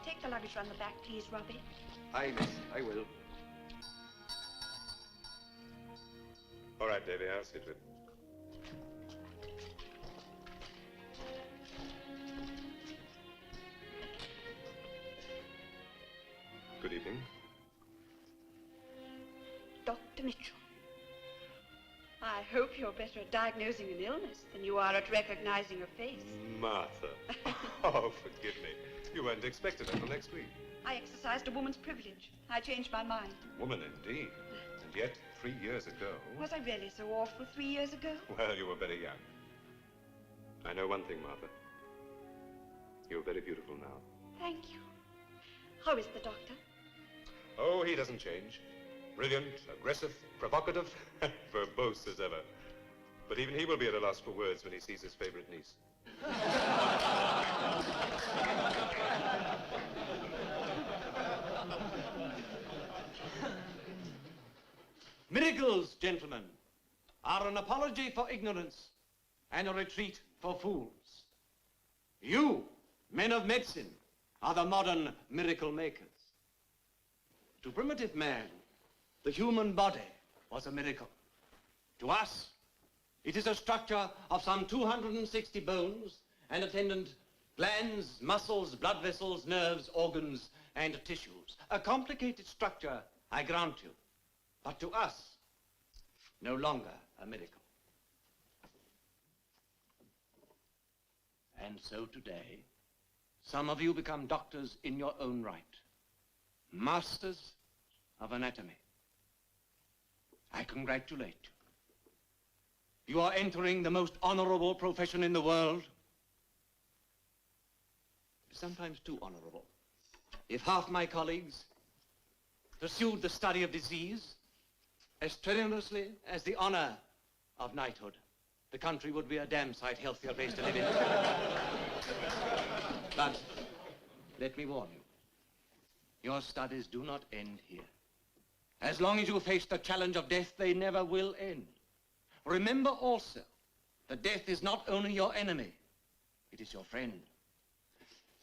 Take the luggage round the back, please, Robbie. Aye, miss, I will. All right, Davy, I'll sit with it. Good evening. Dr. Mitchell. I hope you're better at diagnosing an illness than you are at recognizing a face. Martha. Oh, forgive me. You weren't expected until next week. I exercised a woman's privilege. I changed my mind. Woman indeed. And yet, 3 years ago... Was I really so awful 3 years ago? Well, you were very young. I know one thing, Martha. You're very beautiful now. Thank you. How is the doctor? Oh, he doesn't change. Brilliant, aggressive, provocative, verbose as ever. But even he will be at a loss for words when he sees his favorite niece. Miracles, gentlemen, are an apology for ignorance and a retreat for fools. You, men of medicine, are the modern miracle makers. To primitive man, the human body was a miracle. To us, it is a structure of some 260 bones and attendant glands, muscles, blood vessels, nerves, organs, and tissues. A complicated structure, I grant you, but to us, no longer a miracle. And so today, some of you become doctors in your own right, masters of anatomy. I congratulate you. You are entering the most honorable profession in the world. Sometimes too honorable. If half my colleagues pursued the study of disease as strenuously as the honor of knighthood, the country would be a damn sight healthier place to live in. But let me warn you, your studies do not end here. As long as you face the challenge of death, they never will end. Remember also that death is not only your enemy, it is your friend.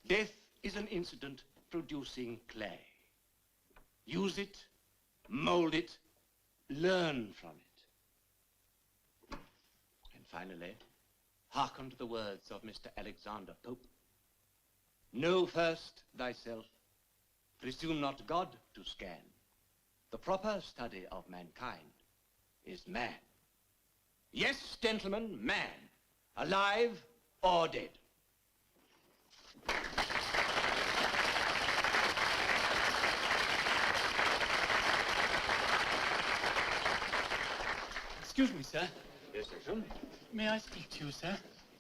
Death is an incident producing clay. Use it, mold it, learn from it. And finally, hearken to the words of Mr. Alexander Pope. Know first thyself, presume not God to scan. The proper study of mankind is man. Yes, gentlemen, man, alive or dead. Excuse me, sir. Yes, Jackson? May I speak to you, sir?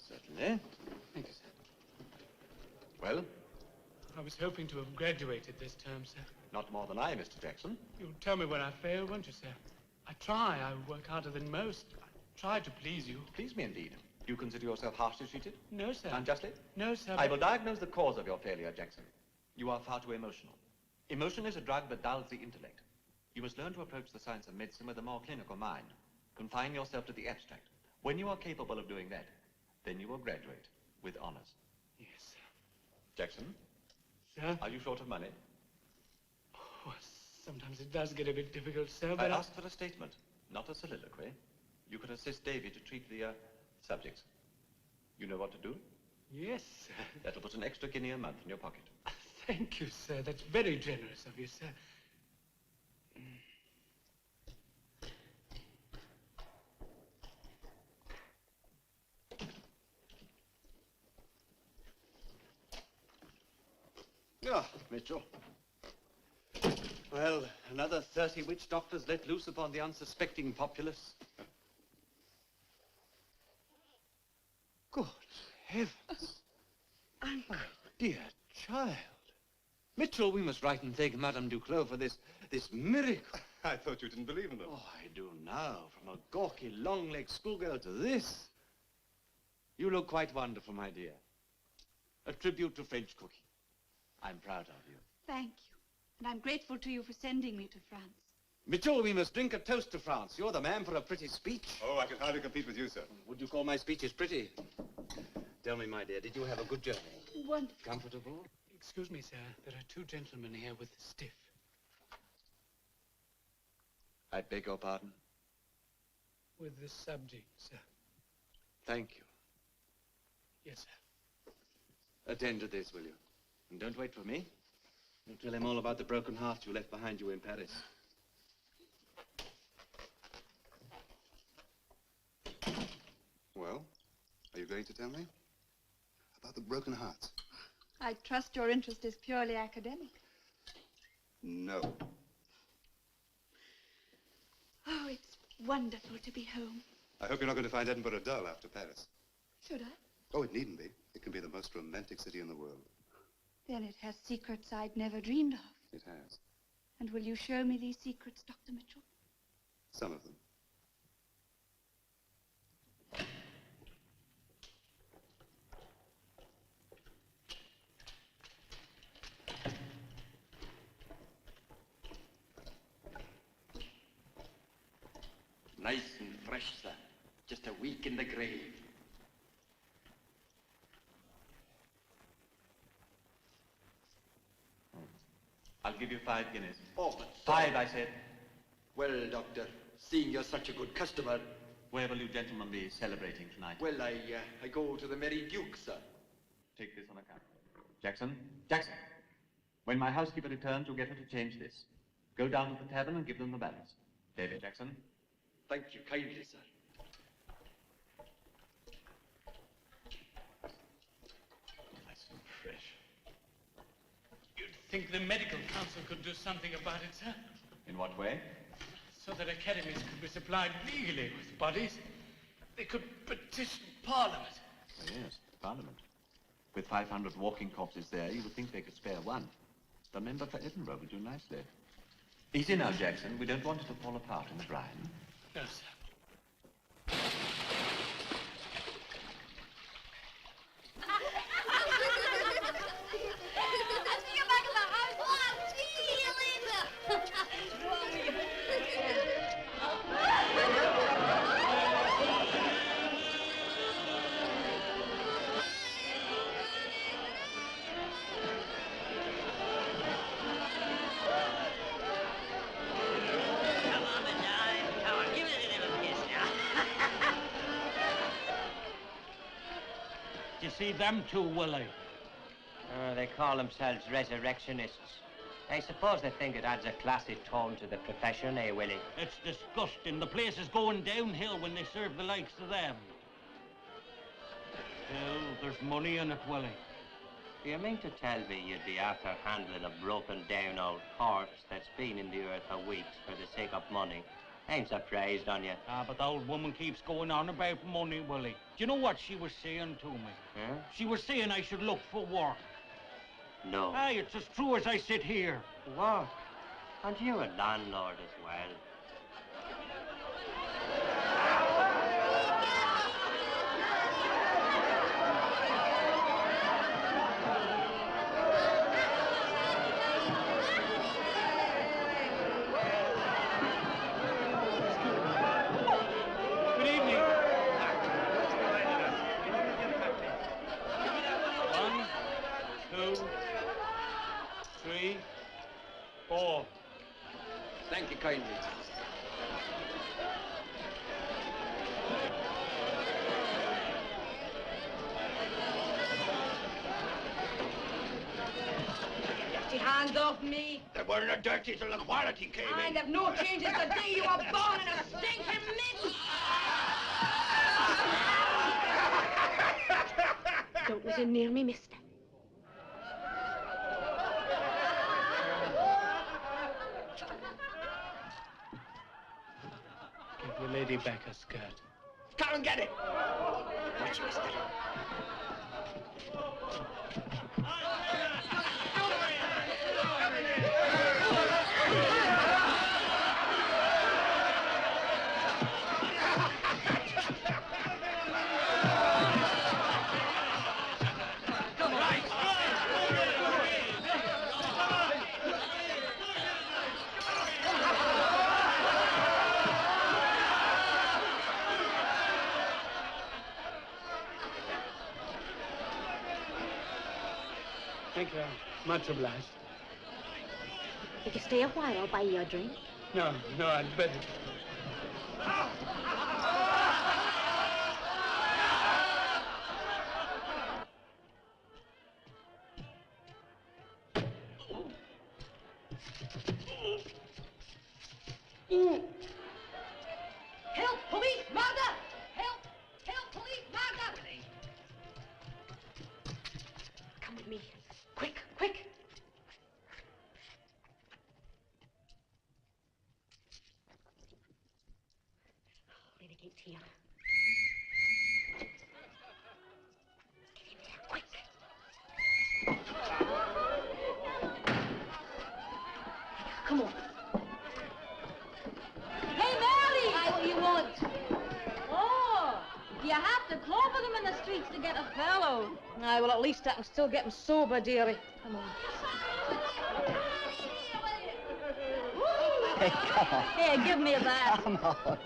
Certainly. Thank you, sir. Well, I was hoping to have graduated this term, sir. not more than I, Mr. Jackson. You'll tell me where I fail, won't you, sir? I try. I work harder than most. I try to please you. Please me indeed. Do you consider yourself harshly treated? No, sir. Unjustly? No, sir. I will diagnose the cause of your failure, Jackson. You are far too emotional. Emotion is a drug that dulls the intellect. You must learn to approach the science of medicine with a more clinical mind. Confine yourself to the abstract. When you are capable of doing that, then you will graduate with honors. Yes, sir. Jackson, Sir? are you short of money? Oh, sometimes it does get a bit difficult, sir, I but asked for a statement, not a soliloquy. You could assist Davy to treat the subjects. You know what to do? Yes, sir. That'll put an extra guinea a month in your pocket. Thank you, sir. That's very generous of you, sir. Ah, Mitchell. Well, another 30 witch doctors let loose upon the unsuspecting populace. Good heavens. Uncle. Dear child. Mitchell, we must write and thank Madame Duclos for this miracle. I thought you didn't believe in them. Oh, I do now. From a gawky, long-legged schoolgirl to this. You look quite wonderful, my dear. A tribute to French cooking. I'm proud of you. Thank you. And I'm grateful to you for sending me to France. Mitchell, we must drink a toast to France. You're the man for a pretty speech. Oh, I could hardly compete with you, sir. Would you call my speeches pretty? Tell me, my dear, did you have a good journey? Wonderful. Comfortable? Excuse me, sir. There are two gentlemen here with the stiff. I beg your pardon? With the subject, sir. Thank you. Yes, sir. Attend to this, will you? And don't wait for me. You'll tell him all about the broken heart you left behind you in Paris. Well, are you going to tell me? About the broken hearts? I trust your interest is purely academic. No. Oh, it's wonderful to be home. I hope you're not going to find Edinburgh dull after Paris. Should I? Oh, it needn't be. It can be the most romantic city in the world. Then it has secrets I'd never dreamed of. It has. And will you show me these secrets, Dr. Mitchell? Some of them. Nice and fresh, sir. Just a week in the grave. I'll give you 5 guineas. Oh, but 5, I said. well, Doctor, seeing you're such a good customer, Where will you gentlemen be celebrating tonight? well, I go to the Merry Duke, sir. Take this on account. Jackson, when my housekeeper returns, you'll get her to change this. Go down to the tavern and give them the balance. David Jackson. Thank you kindly, sir. Nice and fresh. You'd think the medical council could do something about it, sir? In what way? So that academies could be supplied legally with bodies. They could petition Parliament. Oh, yes, Parliament. With 500 walking corpses there, you would think they could spare one. The member for Edinburgh would do nicely. Easy now, Jackson. We don't want it to fall apart in the brine. No, sir. You see them two, Willie? They call themselves resurrectionists. I suppose they think it adds a classy tone to the profession, eh, Willie? It's disgusting. The place is going downhill when they serve the likes of them. Still, there's money in it, Willie. Do you mean to tell me you'd be after handling a broken-down old corpse that's been in the earth for weeks for the sake of money? I'm surprised on you. Ah, but the old woman keeps going on about money, Willie. Do you know what she was saying to me? Huh? She was saying I should look for work. No. Aye, it's as true as I sit here. Work? And you're a landlord as well. Good evening. 1, 2, 3, 4. Thank you kindly. Get your hands off me. They weren't a dirty till the quality came I'll have no changes the day you were born in a stinking mitt. Don't listen near me, mister. your Lady Becker's skirt. Come and get it! Watch, mister. Thank you. Much obliged. If you stay a while, I'll buy you a drink. No, I'd better. Help! Police! Murder! Help! Help! Police! Murder! Come with me. Quick, quick! Renegade's here. Get in there, quick! Come on. Hey, Mary! Aye, what you want? Oh, you have to clobber them in the streets to get a fellow. Aye, well, at least I can still get him sober, dearie. Come on. Hey, come on. Here, give me that. Come on.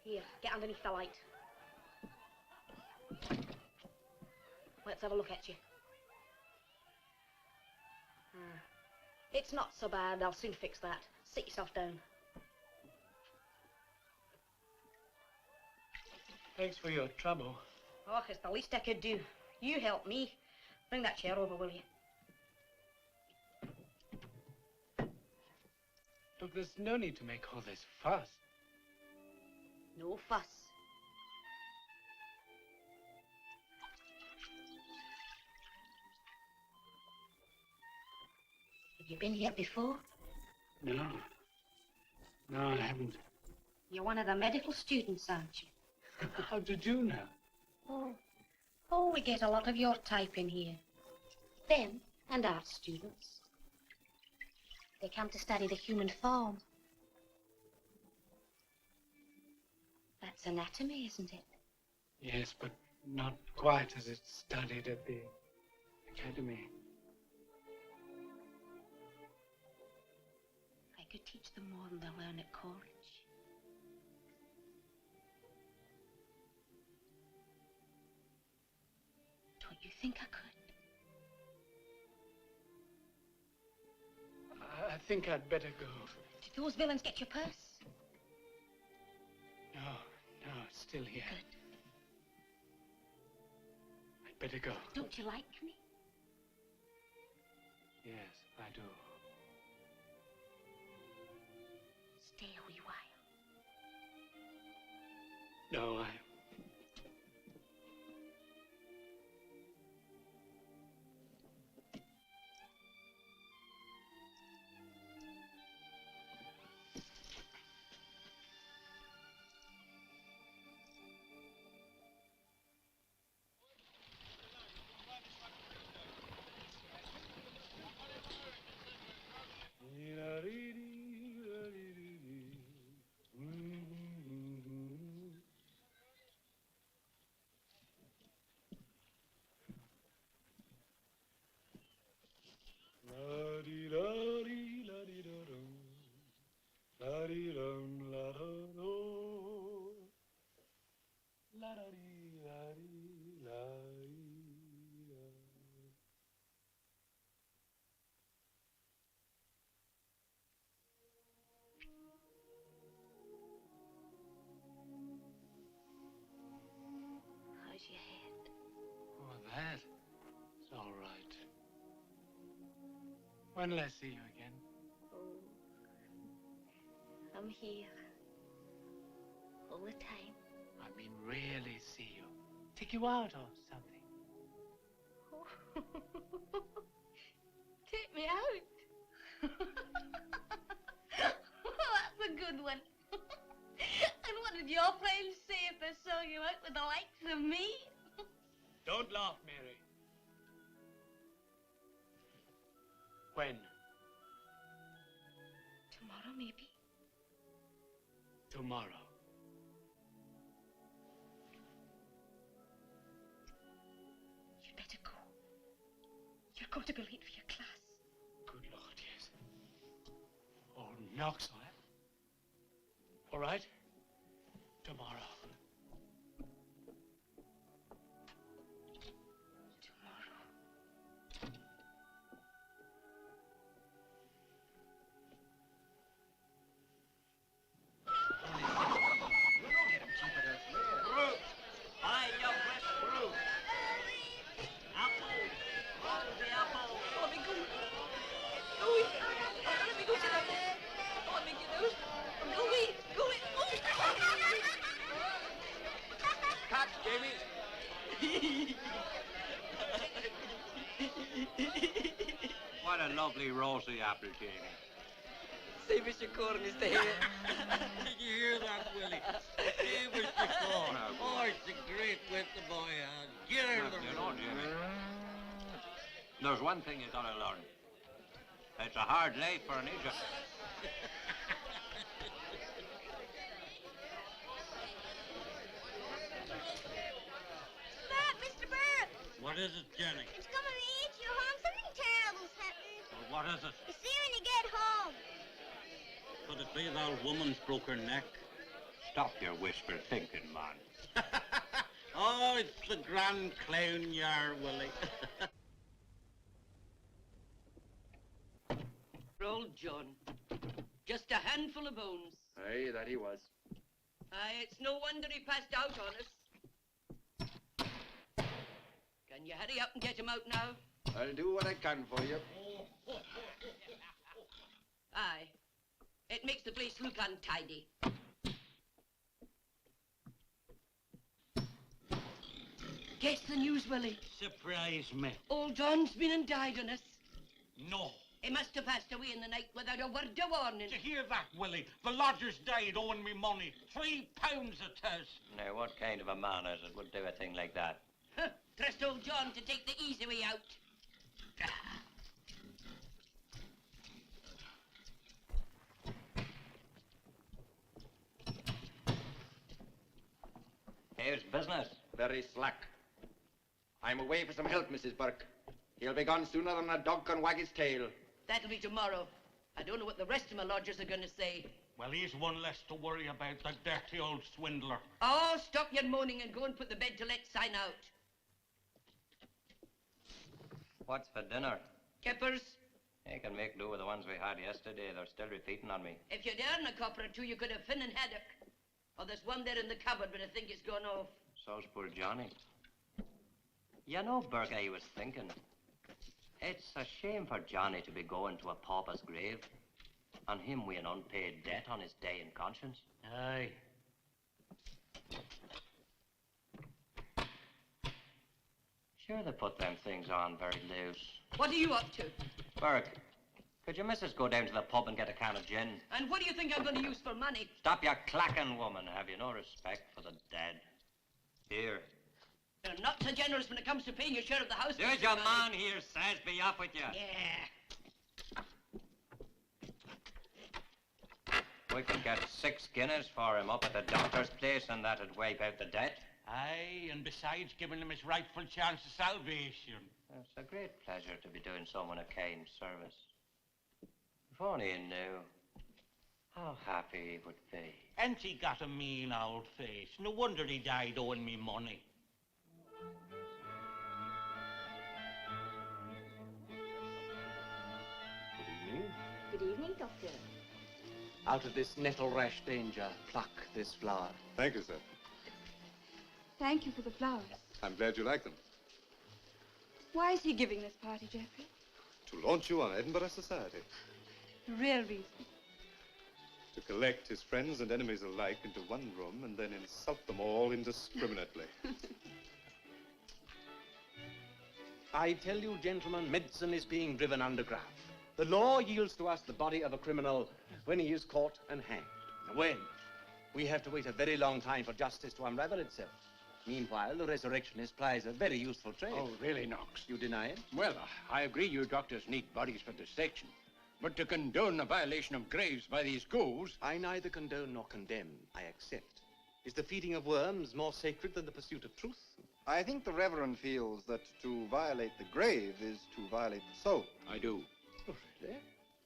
Here, get underneath the light. Let's have a look at you. It's not so bad. I'll soon fix that. Sit yourself down. Thanks for your trouble. Oh, it's the least I could do. You help me. Bring that chair over, will you? Look, there's no need to make all this fuss. No fuss. Have you been here before? No. No, I haven't. You're one of the medical students, aren't you? How did you know? Oh, we get a lot of your type in here. Them and art students. They come to study the human form. That's anatomy, isn't it? Yes, but not quite as it's studied at the academy. I could teach them more than they'll learn at college. Don't you think I could? I think I'd better go. Did those villains get your purse? No, it's still here. Good. I'd better go. Don't you like me? Yes, I do. Stay a wee while. No, How's your head? Oh, that? It's all right. When'll I see you again? Oh, I'm here. All the time. I mean, really see you. Take you out or something. Take me out? sell you out with the likes of me? Don't laugh, Mary. When? Tomorrow, maybe. Tomorrow. You'd better go. You're going to be late for your class. Good Lord, yes. Oh, Knox, all right? Tomorrow. What a lovely rosy apple, Jamie. See Mr. Corn, Mr. Hare. Did you hear that, Willie? Hey, Mr. Corn. Oh, it's a great wet the boy has. Get out of the You room. know, Jamie, there's one thing you gotta learn. It's a hard life for an Egypt. Mr. Burke! What is it, Jenny? It's coming to eat you, hon. Something terrible's happening. Well, what is it? You see when you get home. Could it be that woman's broke her neck? Stop your wishful thinking, man. Oh, it's the grand clown you are, Willie. Old John. Just a handful of bones. Aye, that he was. Aye, it's no wonder he passed out on us. Can you hurry up and get him out now? I'll do what I can for you. Aye. It makes the place look untidy. Guess the news, Willie. Surprise me. Old John's been and died on us. No. He must have passed away in the night without a word of warning. Did you hear that, Willie? The lodgers died owing me money. £3 it is. Now, what kind of a man is it would do a thing like that? Huh, trust old John to take the easy way out. Here's business. Very slack. I'm away for some help, Mrs. Burke. He'll be gone sooner than a dog can wag his tail. That'll be tomorrow. I don't know what the rest of my lodgers are going to say. Well, he's one less to worry about, the dirty old swindler. Oh, stop your moaning and go and put the bed to let sign out. What's for dinner? Kippers, You can make do with the ones we had yesterday. They're still repeating on me. if you'd earn a copper or two, you could have Finn and haddock. Oh, there's one there in the cupboard, but I think it's gone off. So's poor Johnny. You know, Burke, I was thinking. It's a shame for Johnny to be going to a pauper's grave, and him with an unpaid debt on his day in conscience. Aye. Sure, they put them things on very loose. What are you up to? Burke, could your missus go down to the pub and get a can of gin? And what do you think I'm going to use for money? Stop your clacking, woman. Have you no respect for the dead? Here. You're not so generous when it comes to paying your share of the house. There's Mr. your Manning. man here says be off with you. Yeah. We could get 6 guineas for him up at the doctor's place, and that'd wipe out the debt. Aye, and besides giving him his rightful chance of salvation. It's a great pleasure to be doing someone a kind service. If only he knew how happy he would be. And he got a mean old face. No wonder he died owing me money. Good evening. Good evening, Doctor. Out of this nettle rash danger, pluck this flower. Thank you, sir. Thank you for the flowers. I'm glad you like them. Why is he giving this party, Geoffrey? To launch you on Edinburgh society. The real reason. To collect his friends and enemies alike into one room and then insult them all indiscriminately. I tell you, gentlemen, medicine is being driven underground. The law yields to us the body of a criminal when he is caught and hanged. When? We have to wait a very long time for justice to unravel itself. Meanwhile, the resurrectionist plies a very useful trade. Oh, really, Knox? You deny it? Well, I agree you doctors need bodies for dissection. But to condone the violation of graves by these ghouls... I neither condone nor condemn. I accept. Is the feeding of worms more sacred than the pursuit of truth? I think the Reverend feels that to violate the grave is to violate the soul. I do. Oh, really?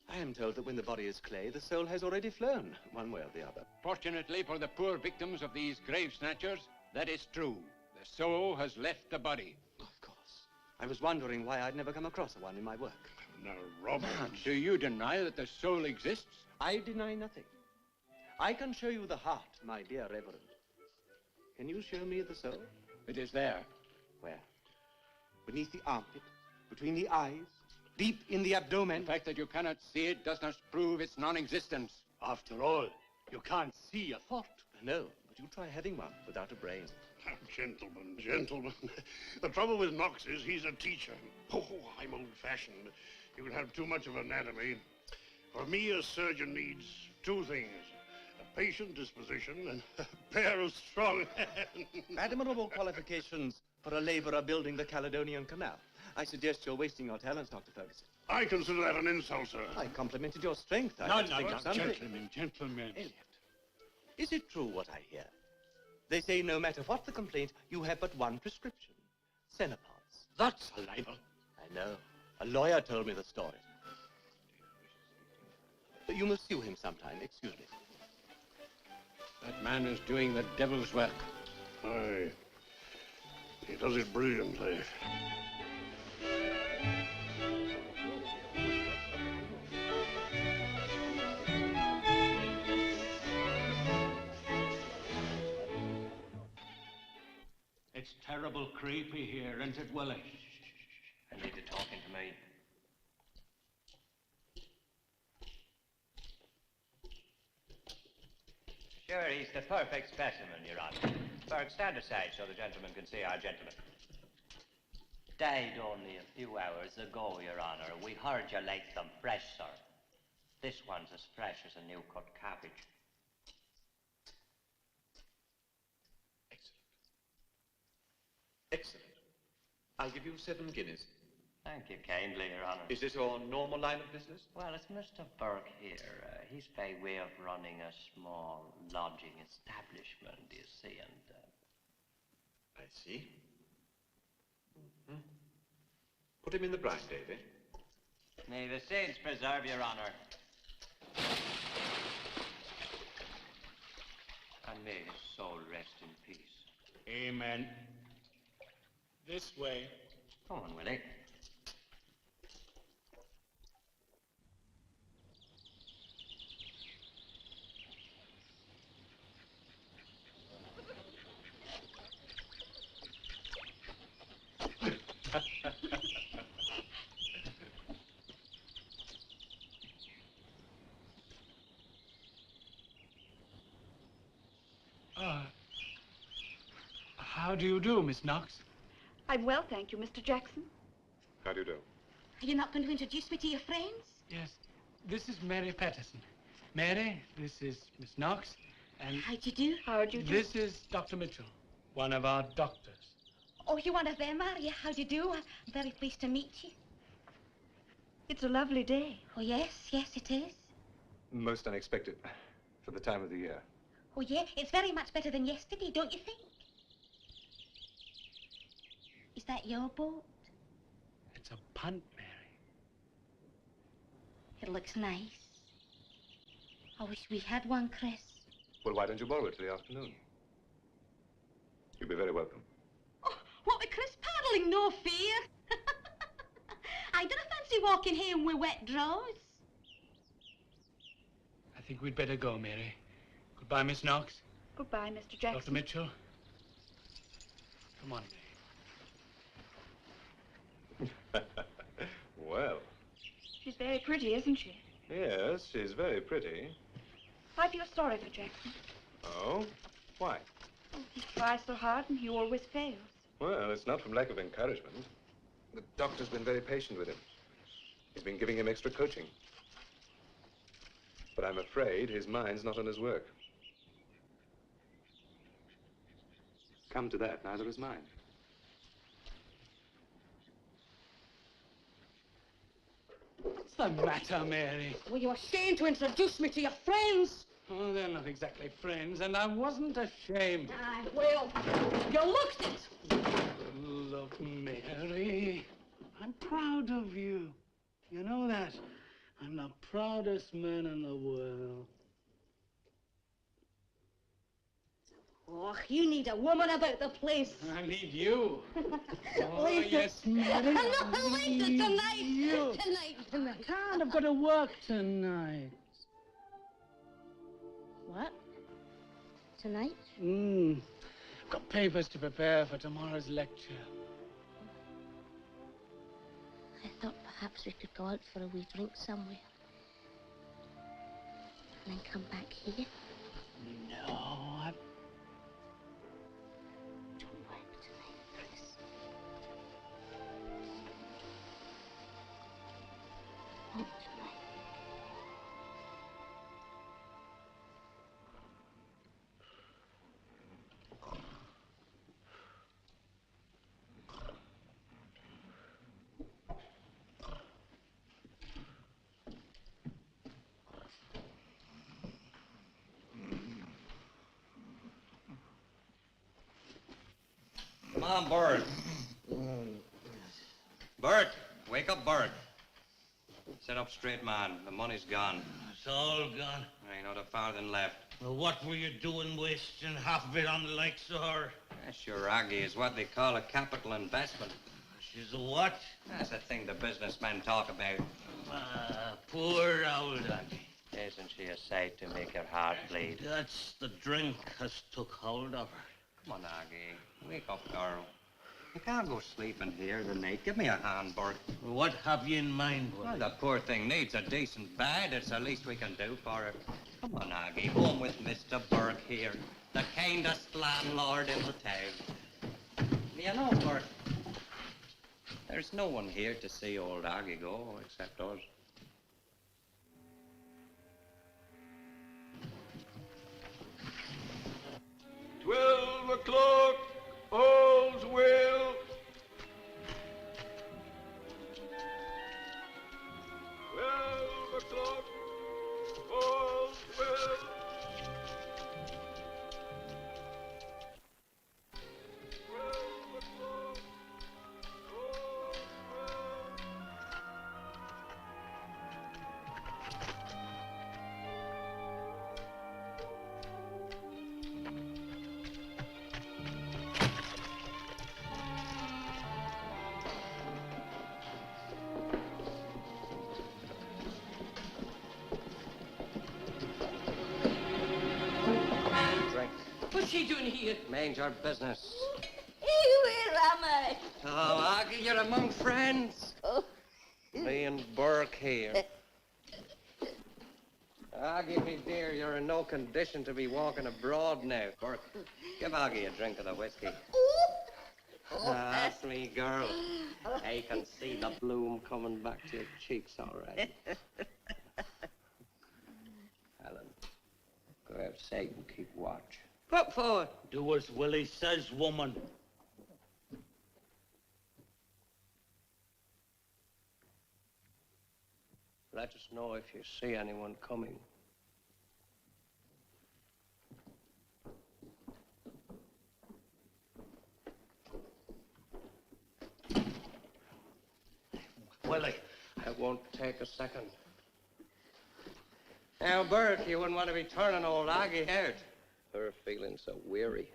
I am told that when the body is clay, the soul has already flown, one way or the other. Fortunately for the poor victims of these grave snatchers, that is true. The soul has left the body. Of course. I was wondering why I'd never come across one in my work. Now, Robert, do you deny that the soul exists? I deny nothing. I can show you the heart, my dear Reverend. Can you show me the soul? It is there. Where? Beneath the armpit, between the eyes, deep in the abdomen. The fact that you cannot see it does not prove its non-existence. After all, you can't see a thought. No, but you try having one without a brain. Gentlemen, gentlemen. The trouble with Knox is he's a teacher. Oh, I'm old-fashioned. You can have too much of anatomy. For me, a surgeon needs two things. A patient disposition and a pair of strong hands. Admirable qualifications for a laborer building the Caledonian Canal. I suggest you're wasting your talents, Dr. Ferguson. I consider that an insult, sir. I complimented your strength. No, gentlemen. Elliot, is it true what I hear? They say no matter what the complaint, you have but one prescription. Cenopods. That's a libel. I know. A lawyer told me the story. But you must sue him sometime. Excuse me. That man is doing the devil's work. Aye. He does it brilliantly. It's terrible creepy here, isn't it, Willie? I need to talk into me. Sure, he's the perfect specimen, Your Honor. Burke, stand aside so the gentleman can see our gentleman. Died only a few hours ago, Your Honor. We heard you like them fresh, sir. This one's as fresh as a new-cut cabbage. Excellent. I'll give you 7 guineas. Thank you kindly, Your Honor. Is this your normal line of business? Well, it's Mr. Burke here. He's by way of running a small lodging establishment, you see, and... I see. Mm-hmm. Put him in the brine, Davy. May the saints preserve, Your Honor. And may his soul rest in peace. Amen. This way. Come on, Willie. How do you do, Miss Knox? I'm well, thank you, Mr. Jackson. How do you do? Are you not going to introduce me to your friends? Yes. This is Mary Patterson. Mary, this is Miss Knox, and... How'd you do? How'd you do? This is Dr. Mitchell, one of our doctors. Oh, you're one of them, are you? How'd you do? I'm very pleased to meet you. It's a lovely day. Oh, yes, yes, it is. Most unexpected for the time of the year. Oh, yeah, it's very much better than yesterday, don't you think? Is that your boat? It's a punt, Mary. It looks nice. I wish we had one, Chris. Well, why don't you borrow it for the afternoon? You'll be very welcome. Oh, what with Chris paddling? No fear. I don't fancy walking home with wet drawers. I think we'd better go, Mary. Goodbye, Miss Knox. Goodbye, Mr. Jackson. Dr. Mitchell. Come on, Mary. Well. She's very pretty, isn't she? Yes, she's very pretty. I feel sorry for Jackson. Oh? Why? Oh, he tries so hard and he always fails. Well, it's not from lack of encouragement. The doctor's been very patient with him. He's been giving him extra coaching. But I'm afraid his mind's not on his work. come to that, neither is mine. What's the matter, Mary? Were you ashamed to introduce me to your friends? Oh, they're not exactly friends, and I wasn't ashamed. I will. You looked it. Look, Mary, I'm proud of you. You know that? I'm the proudest man in the world. Oh, you need a woman about the place. I need you. Oh, Later. yes, Mary. No, later, tonight. You. Tonight. I can't. I've got to work tonight. What? Tonight? I've got papers to prepare for tomorrow's lecture. I thought perhaps we could go out for a wee drink somewhere. And then come back here. No, I... Don't work tonight, Chris. Not tonight. Come on, Bert. Bert, wake up, Bert. Sit up straight, man. The money's gone. It's all gone. Ain't not a farthing left. Well, what were you doing wasting half of it on the likes of her? Sure, Aggie is what they call a capital investment. She's a what? That's the thing the businessmen talk about. Poor old Aggie. Isn't she a sight to make her heart bleed? That's the drink has took hold of her. Come on, Aggie. Wake up, girl. You can't go sleeping here tonight. Give me a hand, Bert. What have you in mind, Willie? Well, the poor thing needs a decent bed. It's the least we can do for her. Come on, Aggie. Home with Mr. Burke here, the kindest landlord in the town. You know, Bert, there's no one here to see old Aggie go except us. O'clock, all's well. 12 o'clock, all's well. 12 o'clock, all's well. What's she doing here? Mind your business. Where am I? Oh, Aggie, you're among friends. Oh. Me and Burke here. Aggie, me dear, you're in no condition to be walking abroad now. Burke, give Aggie a drink of the whiskey. That's me, girl. I can see the bloom coming back to your cheeks already. Helen, go outside and keep watch. What for? Do as Willie says, woman. Let us know if you see anyone coming. Willie. It won't take a second. Now, Burke, you wouldn't want to be turning old Aggie out. Her feeling so weary.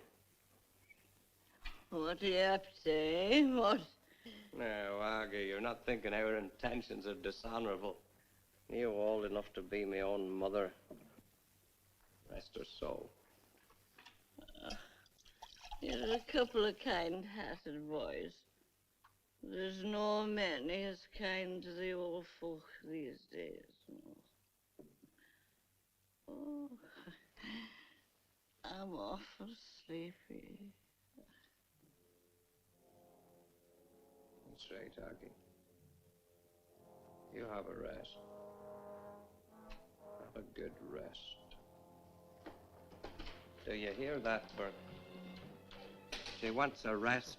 What do you have to say? What? Now, Aggie, you're not thinking our intentions are dishonorable. You're old enough to be my own mother. Rest her soul. You're a couple of kind-hearted boys. There's no many as kind to the old folk these days. Oh, I'm awful sleepy. That's right, Aggie. You have a rest. Have a good rest. Do you hear that, Burke? She wants a rest.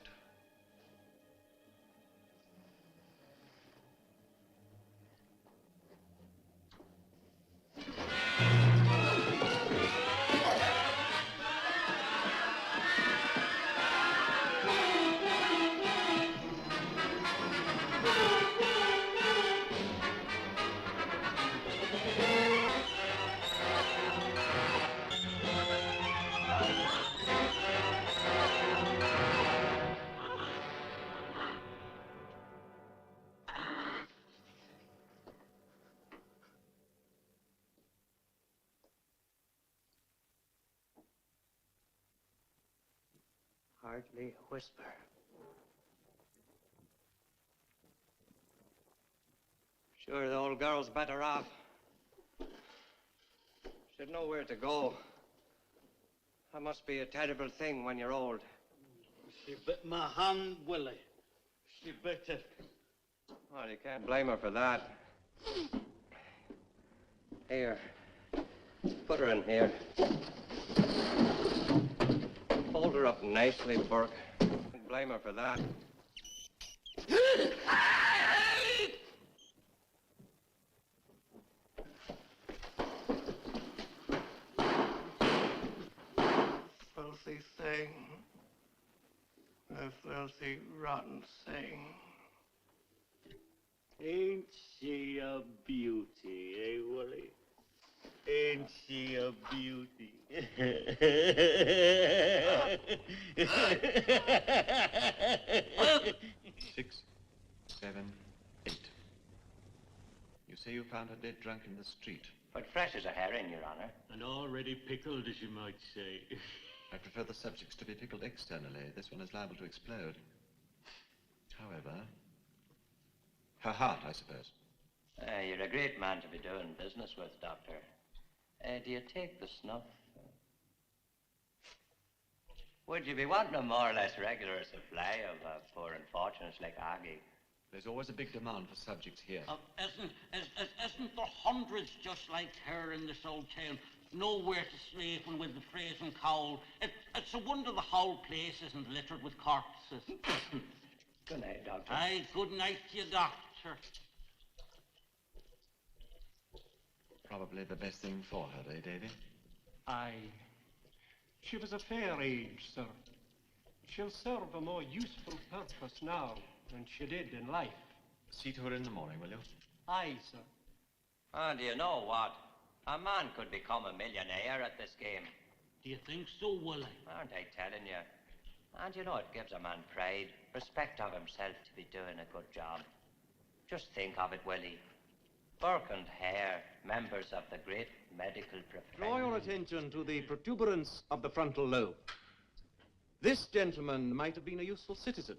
Hardly a whisper. Sure, the old girl's better off. She'd know where to go. That must be a terrible thing when you're old. She bit my hand, Willie. She bit it. Well, you can't blame her for that. Here. Put her in here. Hold her up nicely, Burke. Can't blame her for that. Filthy thing. A filthy, rotten thing. Ain't she a beauty, eh, Willie? Ain't she a beauty? 6, 7, 8. You say you found her dead drunk in the street. But fresh as a herring, Your Honor. And already pickled, as you might say. I prefer the subjects to be pickled externally. This one is liable to explode. However, her heart, I suppose. You're a great man to be doing business with, Doctor. Do you take the snuff? Would you be wanting a more or less regular supply of poor unfortunates like Aggie? There's always a big demand for subjects here. Isn't there hundreds just like her in this old town? Nowhere to sleep and with the freezing cold. It's a wonder the whole place isn't littered with corpses. Good night, Doctor. Aye, good night to you, Doctor. Probably the best thing for her, eh, Davy? Aye. She was a fair age, sir. She'll serve a more useful purpose now than she did in life. See to her in the morning, will you? Aye, sir. Do you know what? A man could become a millionaire at this game. Do you think so, Willie? Aren't I telling you? And you know, it gives a man pride, respect of himself to be doing a good job. Just think of it, Willie. Burke and Hare, members of the great medical profession. Draw your attention to the protuberance of the frontal lobe. This gentleman might have been a useful citizen,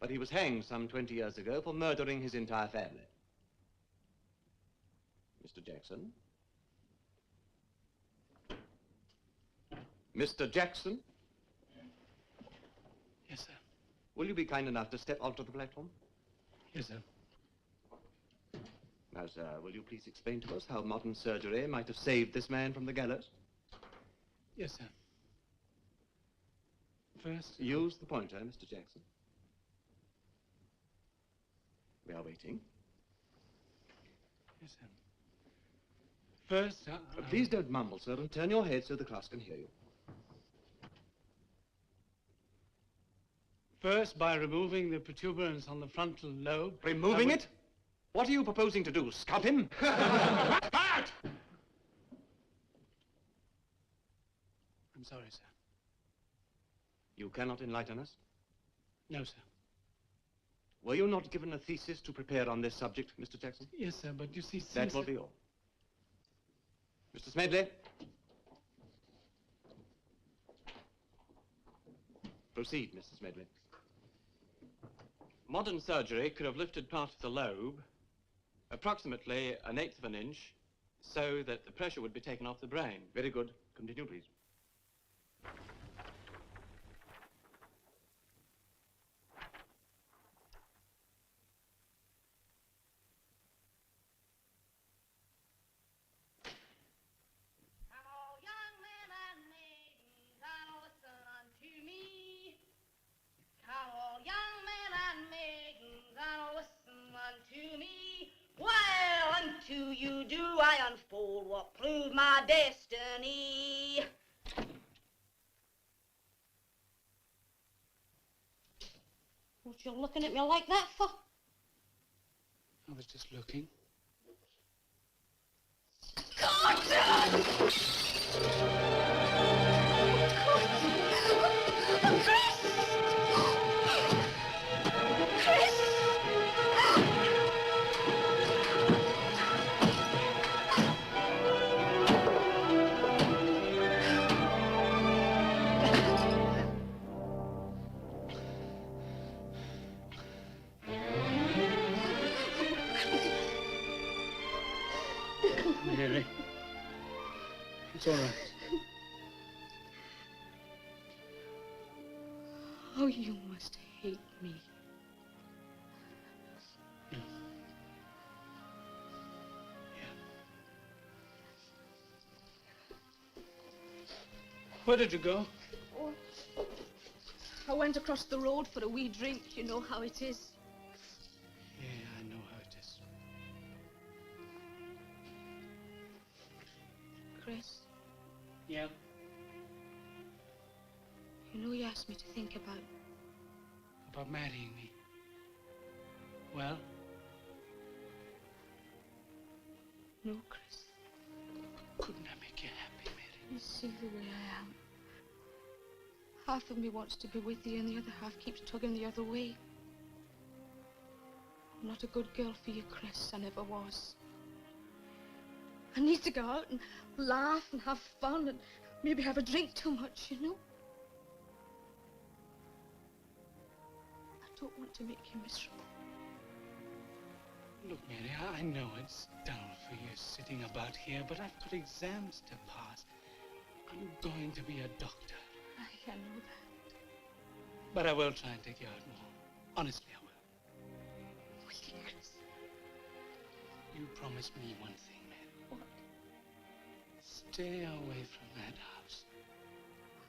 but he was hanged some 20 years ago for murdering his entire family. Mr. Jackson? Mr. Jackson? Yes, sir. Will you be kind enough to step onto the platform? Yes, sir. Now, sir, will you please explain to us how modern surgery might have saved this man from the gallows? Yes, sir. First... Use the pointer, Mr. Jackson. We are waiting. Yes, sir. First... Please don't mumble, sir, and turn your head so the class can hear you. First, by removing the protuberance on the frontal lobe... Removing it? What are you proposing to do, scalp him? I'm sorry, sir. You cannot enlighten us? No, sir. Were you not given a thesis to prepare on this subject, Mr. Jackson? Yes, sir, but you see... That will be all. Mr. Smedley? Proceed, Mr. Smedley. Modern surgery could have lifted part of the lobe, approximately 1/8 of an inch, so that the pressure would be taken off the brain. Very good. Continue, please. Come all young men and maidens, and listen unto me. unfold what prove my destiny. What you looking at me like that for? I was just looking. Mary, it's all right. Oh, you must hate me. Where did you go? Oh, I went across the road for a wee drink. You know how it is. Yeah, I know how it is. Chris, Yeah? you know you asked me to think about... About marrying me. Well? No, Chris. Couldn't I make you happy, Mary? You see the way I am. Half of me wants to be with you and the other half keeps tugging the other way. I'm not a good girl for you, Chris. I never was. I need to go out and laugh and have fun and maybe have a drink too much, you know? I don't want to make you miserable. Look, Mary, I know it's dull for you sitting about here, but I've got exams to pass. I'm going to be a doctor. I know that. But I will try and take you out more. Honestly, I will. Will you, Chris? You promise me one thing, Mary. What? Stay away from that house.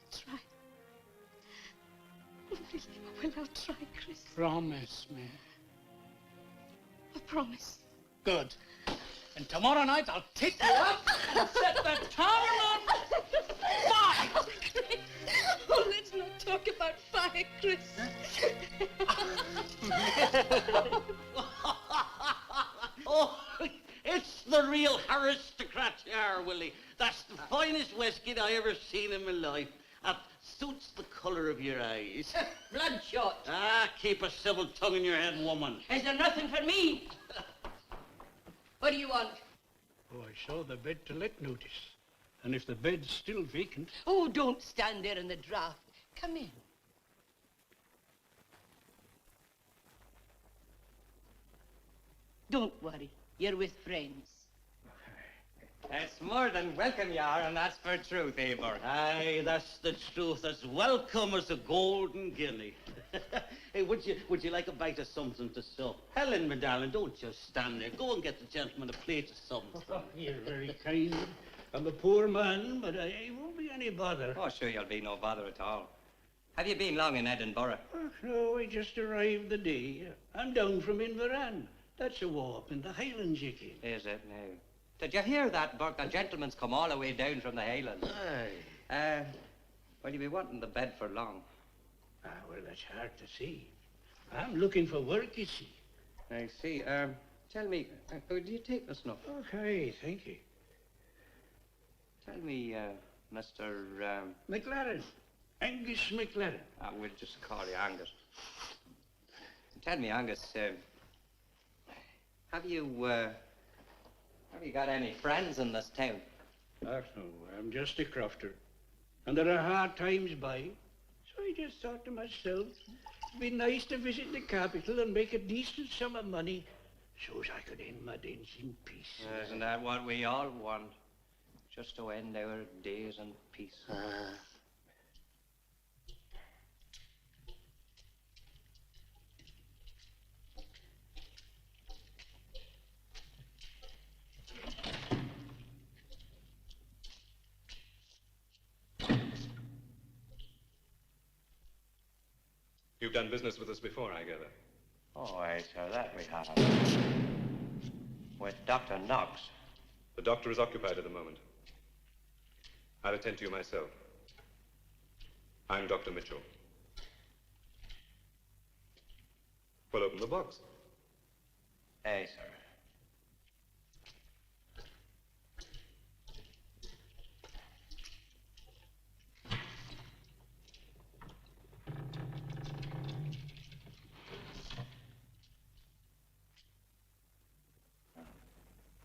I'll try. Really, I'll try, Chris. Promise, Mary. I promise. Good. And tomorrow night I'll take you up and set the tavern on fire! Oh, let's not talk about fire, Chris. Oh, it's the real aristocrat here, Willie. That's the finest whiskey I ever seen in my life. That suits the colour of your eyes. Bloodshot. Ah, keep a civil tongue in your head, woman. Is there nothing for me? What do you want? Oh, I saw the bed to let notice. And if the bed's still vacant... Oh, don't stand there in the draught. Come in. Don't worry. You're with friends. It's more than welcome you are, and that's for truth, Eivor. Aye, that's the truth. As welcome as a golden guinea. Hey, would you like a bite of something to sup? Helen, my darling, don't just stand there. Go and get the gentleman a plate of something. Oh, you're very kind. I'm a poor man, but I won't be any bother. Oh, sure, you'll be no bother at all. Have you been long in Edinburgh? Oh, no, I just arrived the day. I'm down from Inveran. That's a war up in the Highlands, you kid. Is it now? Did you hear that, Burke? A gentleman's come all the way down from the Highlands. Aye. Will you be wanting the bed for long? Ah, well, that's hard to see. I'm looking for work, you see. I see. Tell me, do you take the snuff? Okay, thank you. Tell me, Mr. McLaren. Angus McLaren. We'll just call you Angus. Tell me, Angus, have you got any friends in this town? Oh, no, I'm just a crofter. And there are hard times by. So I just thought to myself, it'd be nice to visit the capital and make a decent sum of money so as I could end my days in peace. Isn't that what we all want? Just to end our days in peace. You've done business with us before, I gather. Oh, aye, sir, that we have. With Dr. Knox. The doctor is occupied at the moment. I'll attend to you myself. I'm Dr. Mitchell. Well, open the box. Aye, sir.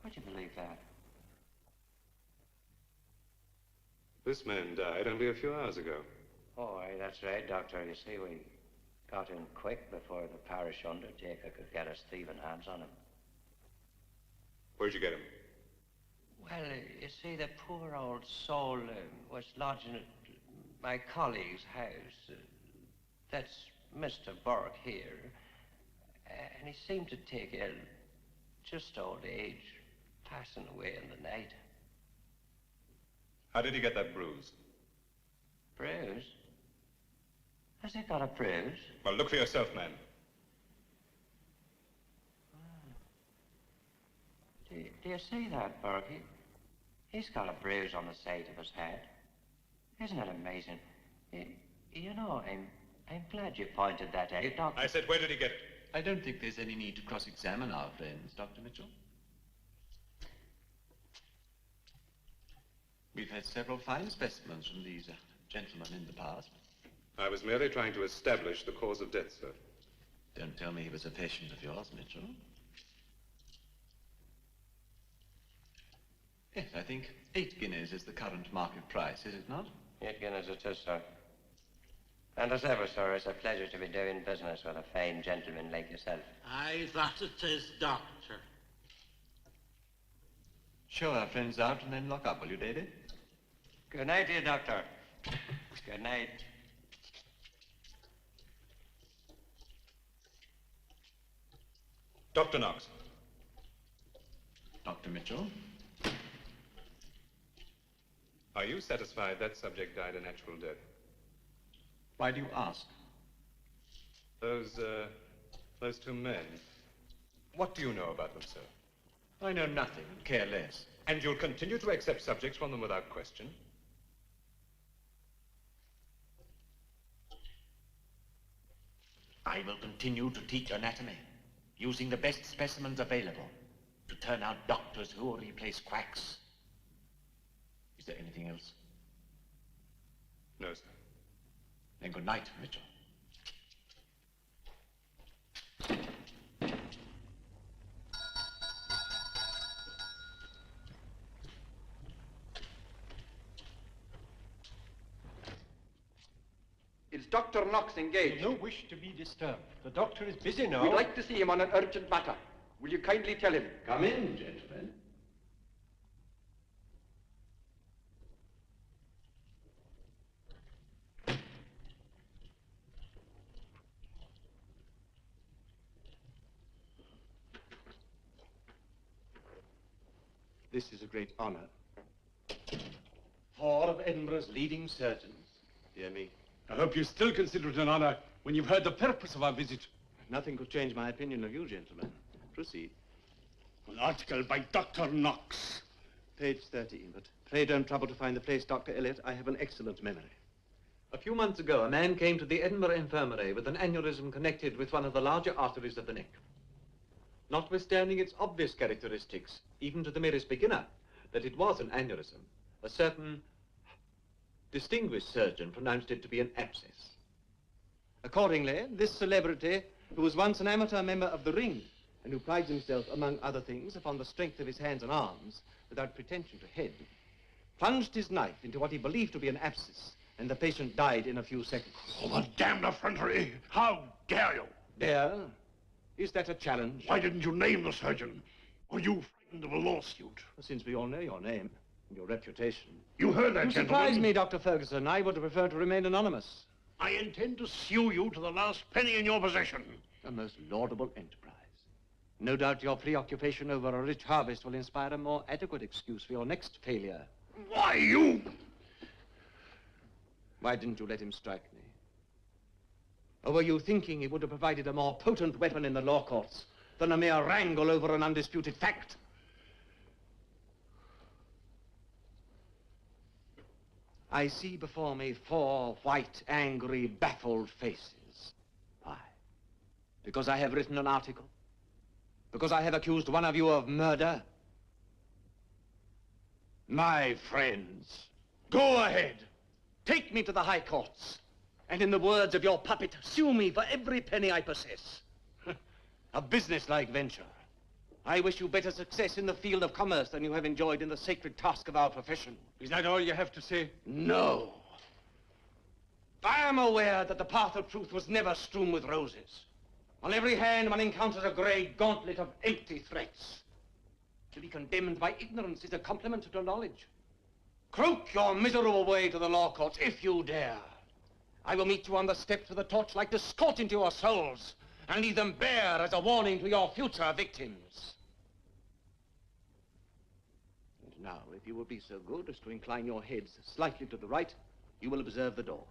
Would you believe that? This man died only a few hours ago. Oh, aye, that's right, Doctor. You see, we got in quick before the parish undertaker could get us thieving hands on him. Where'd you get him? Well, you see, the poor old soul was lodging at my colleague's house. That's Mr. Burke here. And he seemed to take ill, just old age, passing away in the night. How did he get that bruise? Bruise? Has he got a bruise? Well, look for yourself, man. Do you see that, Burke? He's got a bruise on the side of his head. Isn't it amazing? You know, I'm glad you pointed that out, Doctor. I said, where did he get it? I don't think there's any need to cross-examine our friends, Dr. Mitchell. We've had several fine specimens from these gentlemen in the past. I was merely trying to establish the cause of death, sir. Don't tell me he was a patient of yours, Mitchell. Yes, I think 8 guineas is the current market price, is it not? 8 guineas it is, sir. And as ever, sir, it's a pleasure to be doing business with a fine gentleman like yourself. Aye, that it is, Doctor. Show our friends out and then lock up, will you, David? Good night, dear Doctor. Good night. Dr. Knox. Dr. Mitchell. Are you satisfied that subject died a natural death? Why do you ask? Those 2 men. What do you know about them, sir? I know nothing and care less. And you'll continue to accept subjects from them without question? I will continue to teach anatomy, using the best specimens available to turn out doctors who will replace quacks. Is there anything else? No, sir. Then good night, Mitchell. Is Dr. Knox engaged? No wish to be disturbed. The doctor is busy now. We'd like to see him on an urgent matter. Will you kindly tell him? Come in, gentlemen. This is a great honor. 4 of Edinburgh's leading surgeons. Dear me. I hope you still consider it an honor when you've heard the purpose of our visit. Nothing could change my opinion of you, gentlemen. Proceed. An article by Dr. Knox. Page 13, but pray don't trouble to find the place, Dr. Elliot. I have an excellent memory. A few months ago, a man came to the Edinburgh infirmary with an aneurysm connected with one of the larger arteries of the neck. Notwithstanding its obvious characteristics, even to the merest beginner, that it was an aneurysm, a certain distinguished surgeon pronounced it to be an abscess. Accordingly, this celebrity, who was once an amateur member of the Ring, and who prides himself, among other things, upon the strength of his hands and arms, without pretension to head, plunged his knife into what he believed to be an abscess, and the patient died in a few seconds. Oh, the damned effrontery! How dare you? Dare? Is that a challenge? Why didn't you name the surgeon? Are you frightened of a lawsuit? Since we all know your name and your reputation. You heard that, You gentlemen. surprise me, Dr. Ferguson. I would prefer to remain anonymous. I intend to sue you to the last penny in your possession. A most laudable enterprise. No doubt your preoccupation over a rich harvest will inspire a more adequate excuse for your next failure. Why, you... Why didn't you let him strike me? Or were you thinking he would have provided a more potent weapon in the law courts than a mere wrangle over an undisputed fact? I see before me 4 white, angry, baffled faces. Why? Because I have written an article? Because I have accused one of you of murder? My friends, go ahead. Take me to the high courts. And in the words of your puppet, sue me for every penny I possess. A businesslike venture. I wish you better success in the field of commerce than you have enjoyed in the sacred task of our profession. Is that all you have to say? No. I am aware that the path of truth was never strewn with roses. On every hand one encounters a grey gauntlet of empty threats. To be condemned by ignorance is a compliment to knowledge. Croak your miserable way to the law courts if you dare. I will meet you on the steps with a torchlight to scorch into your souls and leave them bare as a warning to your future victims. And now, if you will be so good as to incline your heads slightly to the right, you will observe the door.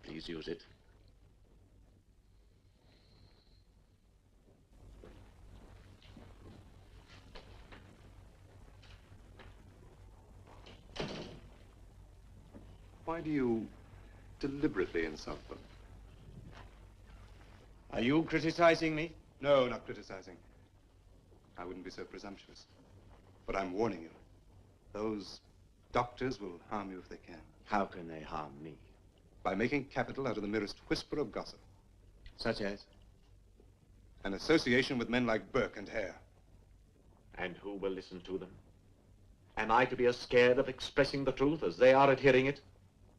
Please use it. Why do you deliberately insult them? Are you criticizing me? No, not criticizing. I wouldn't be so presumptuous. But I'm warning you. Those doctors will harm you if they can. How can they harm me? By making capital out of the merest whisper of gossip. Such as? An association with men like Burke and Hare. And who will listen to them? Am I to be as scared of expressing the truth as they are at hearing it?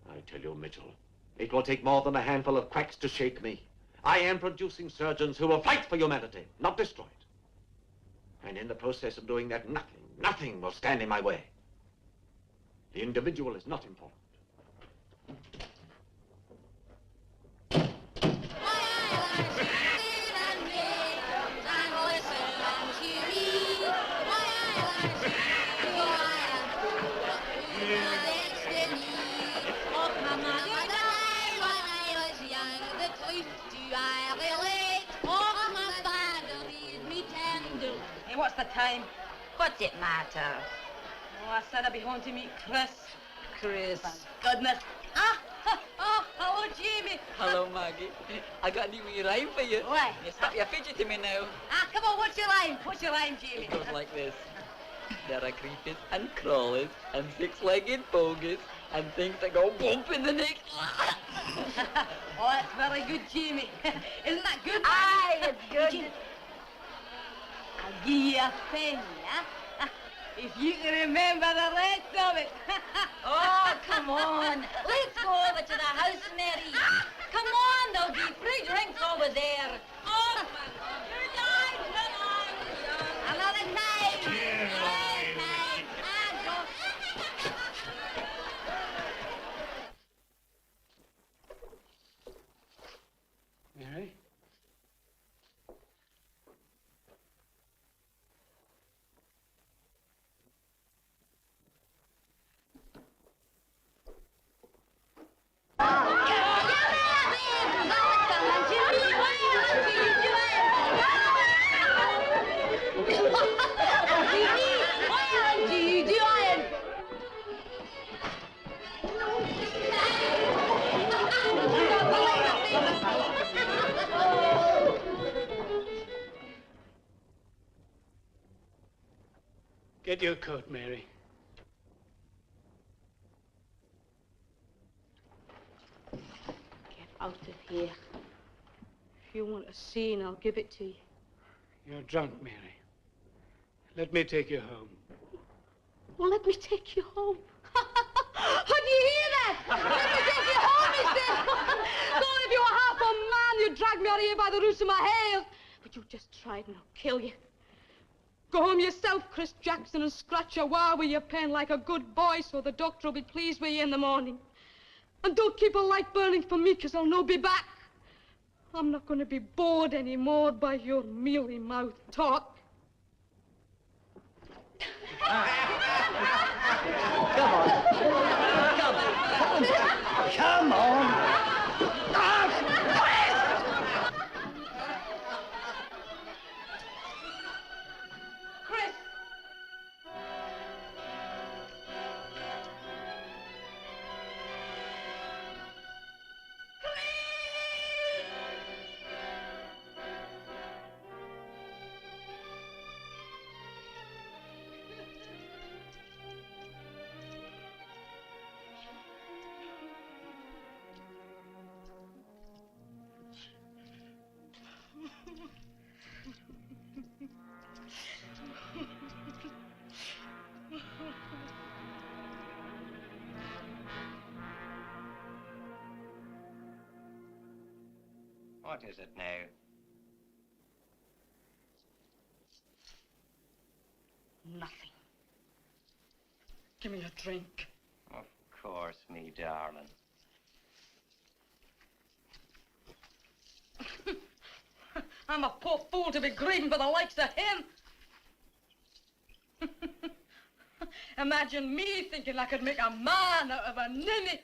I tell you, Mitchell, it will take more than a handful of quacks to shake me. I am producing surgeons who will fight for humanity, not destroy it. And in the process of doing that, nothing will stand in my way. The individual is not important. Hey, what's the time? What's it matter? Oh, I said I'd be home to meet Chris. Chris. Goodness. Hello, Jamie. Hello, Maggie. I got a new wee rhyme for you. What? You stop your fidgeting me now. Come on, what's your rhyme? What's your rhyme, Jamie? It goes like this. There are creepers and crawlers and six-legged bogies and things that go bump in the neck. Oh, that's very good, Jamie. Isn't that good? Aye, it's good. I'll give you a penny, huh? If you can remember the rest of it. Oh, come on. Let's go over to the house, Mary. Come on, there'll be free drinks over there. Oh, good night, Another time. Mary? Get your coat, Mary. Get out of here. If you want a scene, I'll give it to you. You're drunk, Mary. Let me take you home. Well, let me take you home. Did you hear that? Let me take you home, he said. Thought if you were half a man, you'd drag me out of here by the roots of my hair. But you just tried and I'll kill you. Go home yourself, Chris Jackson, and scratch your wire with your pen like a good boy so the doctor will be pleased with you in the morning. And don't keep a light burning for me, because I'll no be back. I'm not going to be bored anymore by your mealy-mouthed talk. Come on. Come on. What is it now? Nothing. Give me a drink. Of course, me darling. I'm a poor fool to be grieving for the likes of him. Imagine me thinking I could make a man out of a ninny.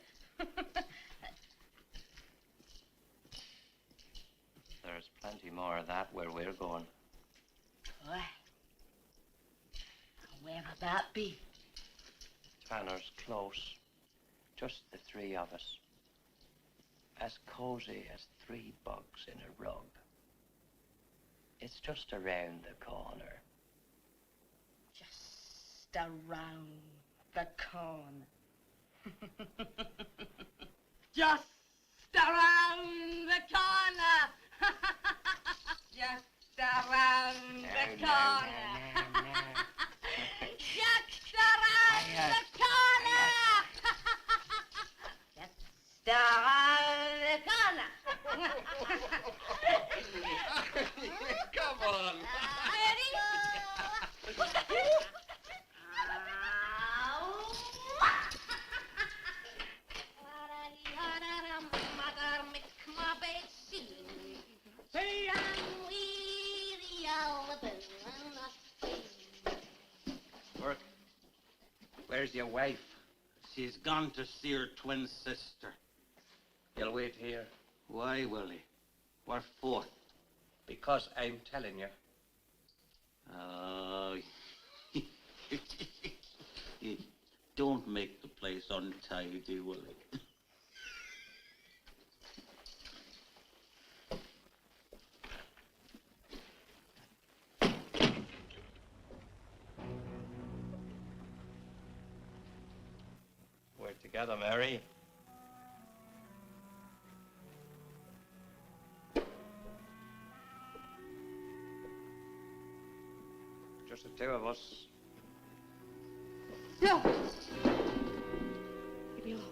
There's plenty more of that where we're going. Why? Where'd that be? Tanner's close. Just the three of us. As cozy as 3 bugs in a rug. It's just around the corner. Just around the corner. Just around the corner. Just around the corner. Just around the corner. Just around the corner. Come on. Burke, Where's your wife? she's gone to see her twin sister. You'll wait here. Why, Willie? What for? Because I'm telling you. Oh, you don't make the place untidy, Willie. We're together, Mary. Just the 2 of us. No. Leave me alone.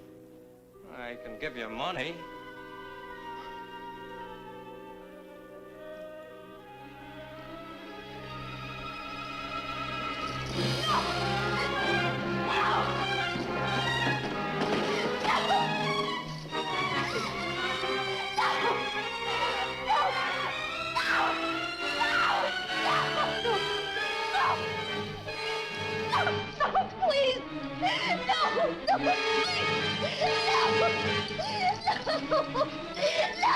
I can give you money. Please! No! No, please! No! No!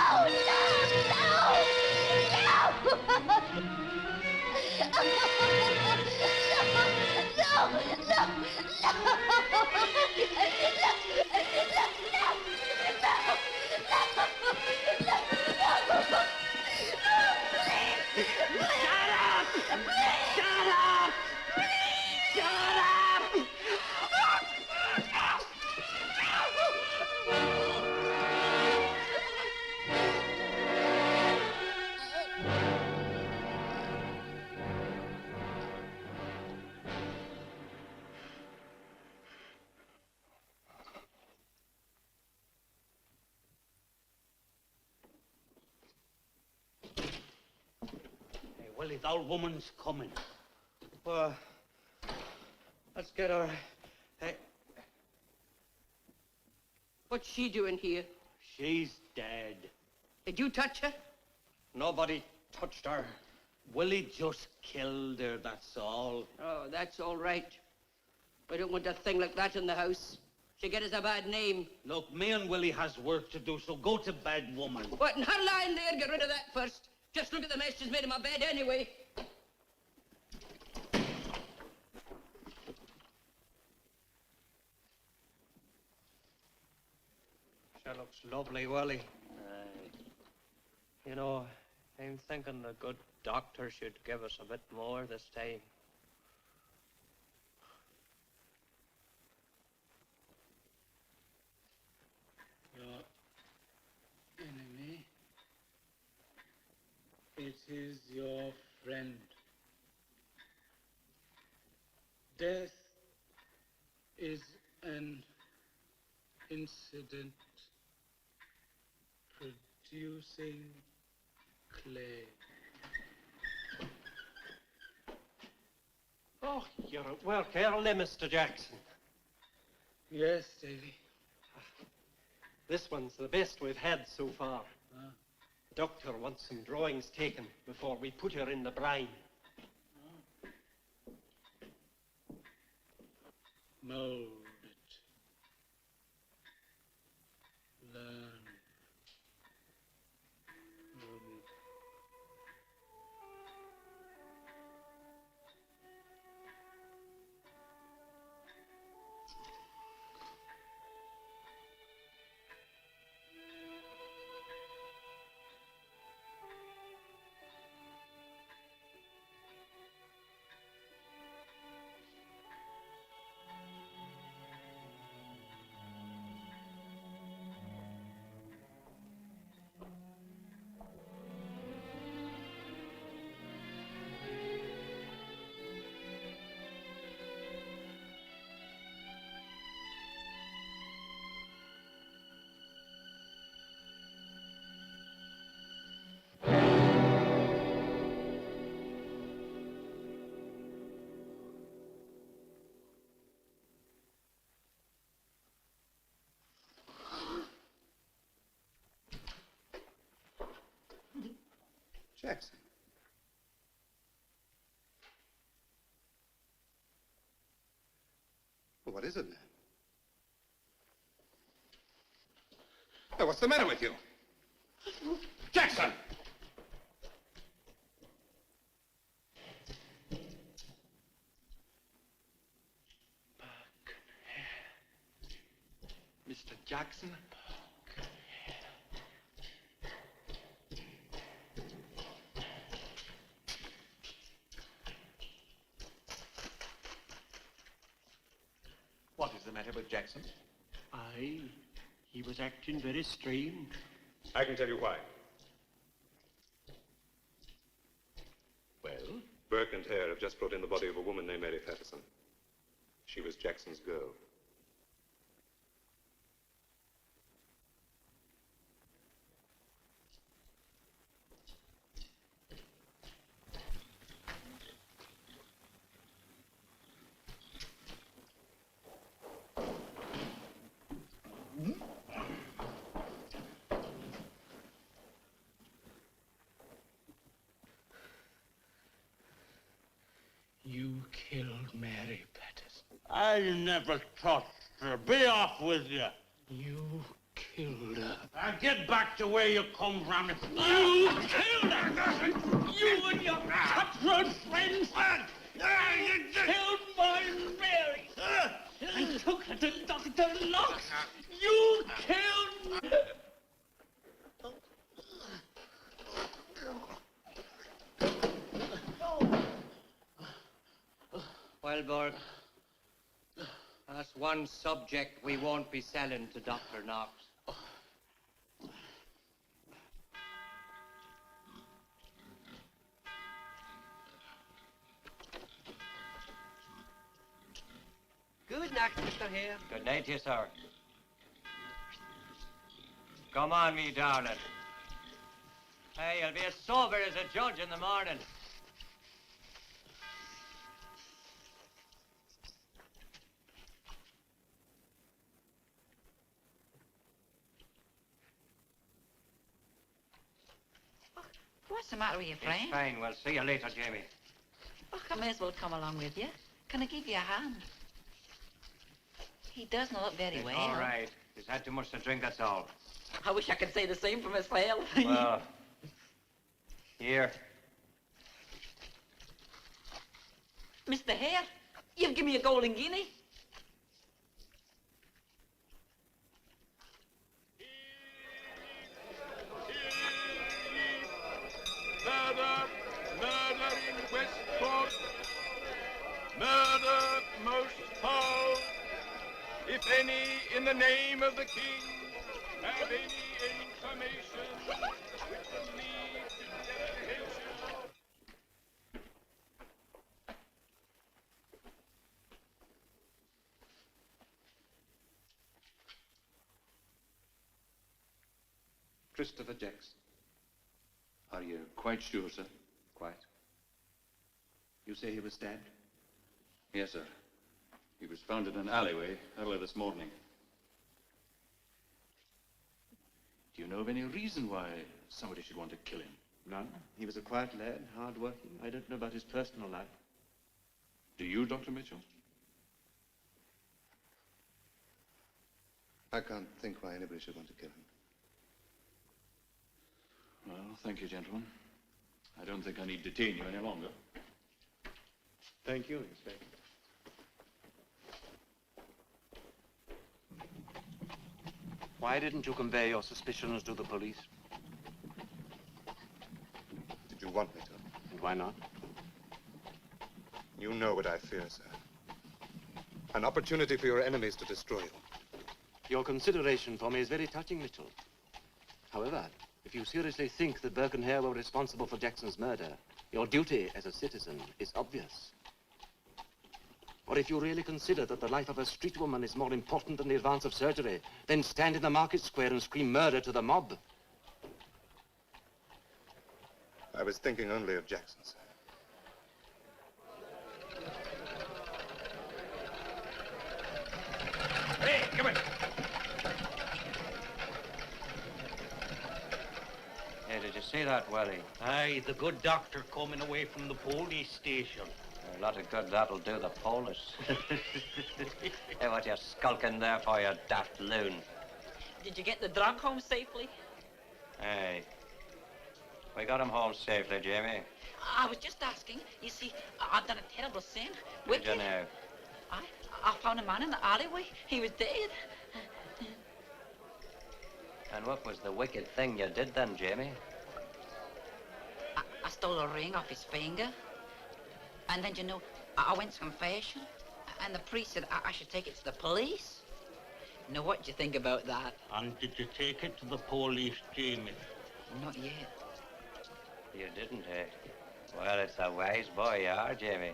Willie, the old woman's coming. Well, let's get her. Hey. What's she doing here? She's dead. Did you touch her? Nobody touched her. Willie just killed her, that's all. Oh, that's all right. I don't want a thing like that in the house. She'll get us a bad name. Look, me and Willie has work to do, so go to bed, woman. What, in her lying there? Get rid of that first. Just look at the mess she's made in my bed anyway. She looks lovely, Willie. You know, I'm thinking a good doctor should give us a bit more this time. Your enemy, it is your friend. Death is an incident producing Clay. Oh, you're at work early, Mr. Jackson. Yes, Davy. This one's the best we've had so far. The doctor wants some drawings taken before we put her in the brine. Mold it. Learn. Jackson. Well, what is it, man? Hey, what's the matter with you? Jackson! Mr. Jackson? What is the matter with Jackson? Aye, he was acting very strange. I can tell you why. Well? Burke and Hare have just brought in the body of a woman named Mary Patterson. She was Jackson's girl. You killed Mary Patterson. I never touched her. Be off with you. You killed her. Now get back to where you come from. You killed her! You and your cutthroat friends! You killed my Mary! And took her to Dr. Knox! You killed... Well, Burke, that's one subject we won't be selling to Dr. Knox. Good night, Mr. Hare. Good night to you, sir. Come on, me darling. Hey, you'll be as sober as a judge in the morning. What's the matter with your friend? It's fine. We'll see you later, Jamie. Oh, I may as well come along with you. Can I give you a hand? He doesn't look very well. All right. He's had too much to drink, that's all. I wish I could say the same for myself. Well, here. Mr. Hare, you've given me a golden guinea. Murder! Murder in Westport! Murder most foul! If any, in the name of the King, have any information which will lead to dedication. Christopher Jackson. I Are you quite sure, sir? Quite. You say he was stabbed? Yes, sir. He was found in an alleyway early this morning. Do you know of any reason why somebody should want to kill him? None. He was a quiet lad, hard-working. I don't know about his personal life. Do you, Dr. Mitchell? I can't think why anybody should want to kill him. Well, thank you, gentlemen. I don't think I need detain you any longer. Thank you, Inspector. Why didn't you convey your suspicions to the police? Did you want me to? And why not? You know what I fear, sir. An opportunity for your enemies to destroy you. Your consideration for me is very touching, Mitchell. However, if you seriously think that Burke and Hare were responsible for Jackson's murder, your duty as a citizen is obvious. Or if you really consider that the life of a street woman is more important than the advance of surgery, then stand in the market square and scream murder to the mob. I was thinking only of Jackson, sir. Hey, come in. Hey, did you see that, Welly? Aye, the good doctor coming away from the police station. A lot of good that'll do the Polish. Hey, what you skulking there for, you daft loon? Did you get the drunk home safely? Hey, we got him home safely, Jamie. I was just asking. You see, I've done a terrible sin. Did you know? I found a man in the alleyway. He was dead. And what was the wicked thing you did then, Jamie? I stole a ring off his finger. And then, you know, I went to confession. And the priest said I should take it to the police. Now, what do you think about that? And did you take it to the police, Jamie? Not yet. You didn't, eh? Well, it's a wise boy you are, Jamie.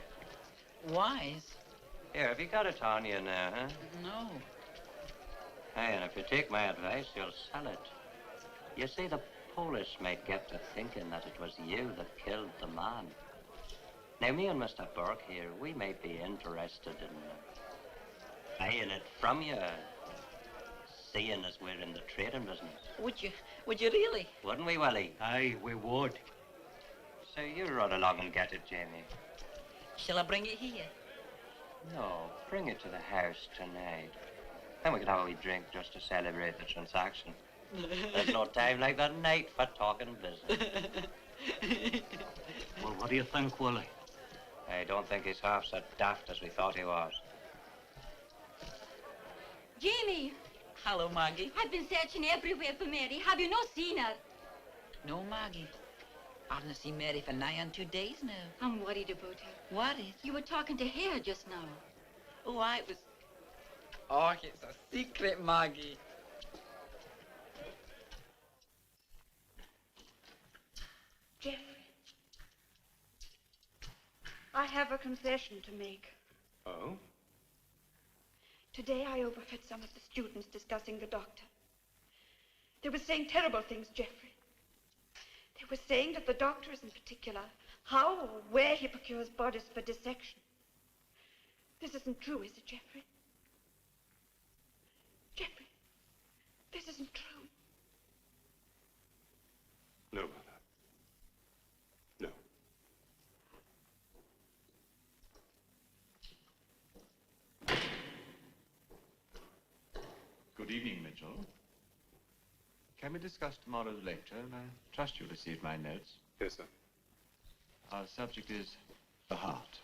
Wise? Here, have you got it on you now, huh? No. Hey, and if you take my advice, you'll sell it. You see, the Polish might get to thinking that it was you that killed the man. Now, me and Mr. Burke here, we might be interested in buying it from you, seeing as we're in the trading business. Would you really? Wouldn't we, Willie? Aye, we would. So you run along and get it, Jamie. Shall I bring it here? No, bring it to the house tonight. Then we can have a wee drink just to celebrate the transaction. There's no time like the night for talking business. Well, what do you think, Willie? I don't think he's half so daft as we thought he was. Jamie! Hello, Maggie. I've been searching everywhere for Mary. Have you not seen her? No, Maggie. I haven't seen Mary for nigh on 2 days now. I'm worried about her. Worried? You were talking to Hare just now. Oh, I was... Oh, it's a secret, Maggie. Jeffrey, I have a confession to make. Oh? Today I overheard some of the students discussing the doctor. They were saying terrible things, Jeffrey. They were saying that the doctor is in particular how or where he procures bodies for dissection. This isn't true, is it, Jeffrey? Jeffrey, this isn't true. No, Mother. No. Good evening, Mitchell. Can we discuss tomorrow's lecture? I trust you received my notes. Yes, sir. Our subject is the heart.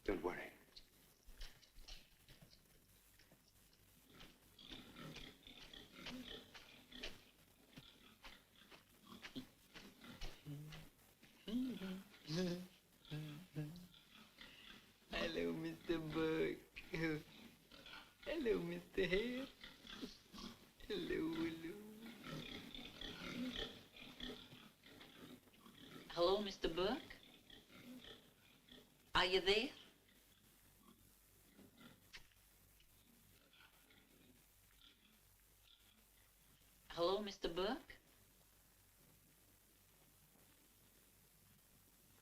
Don't worry. Hello, Mr. Burke. Hello, Mr. Hare. Hello, hello. Hello, Mr. Burke. Are you there?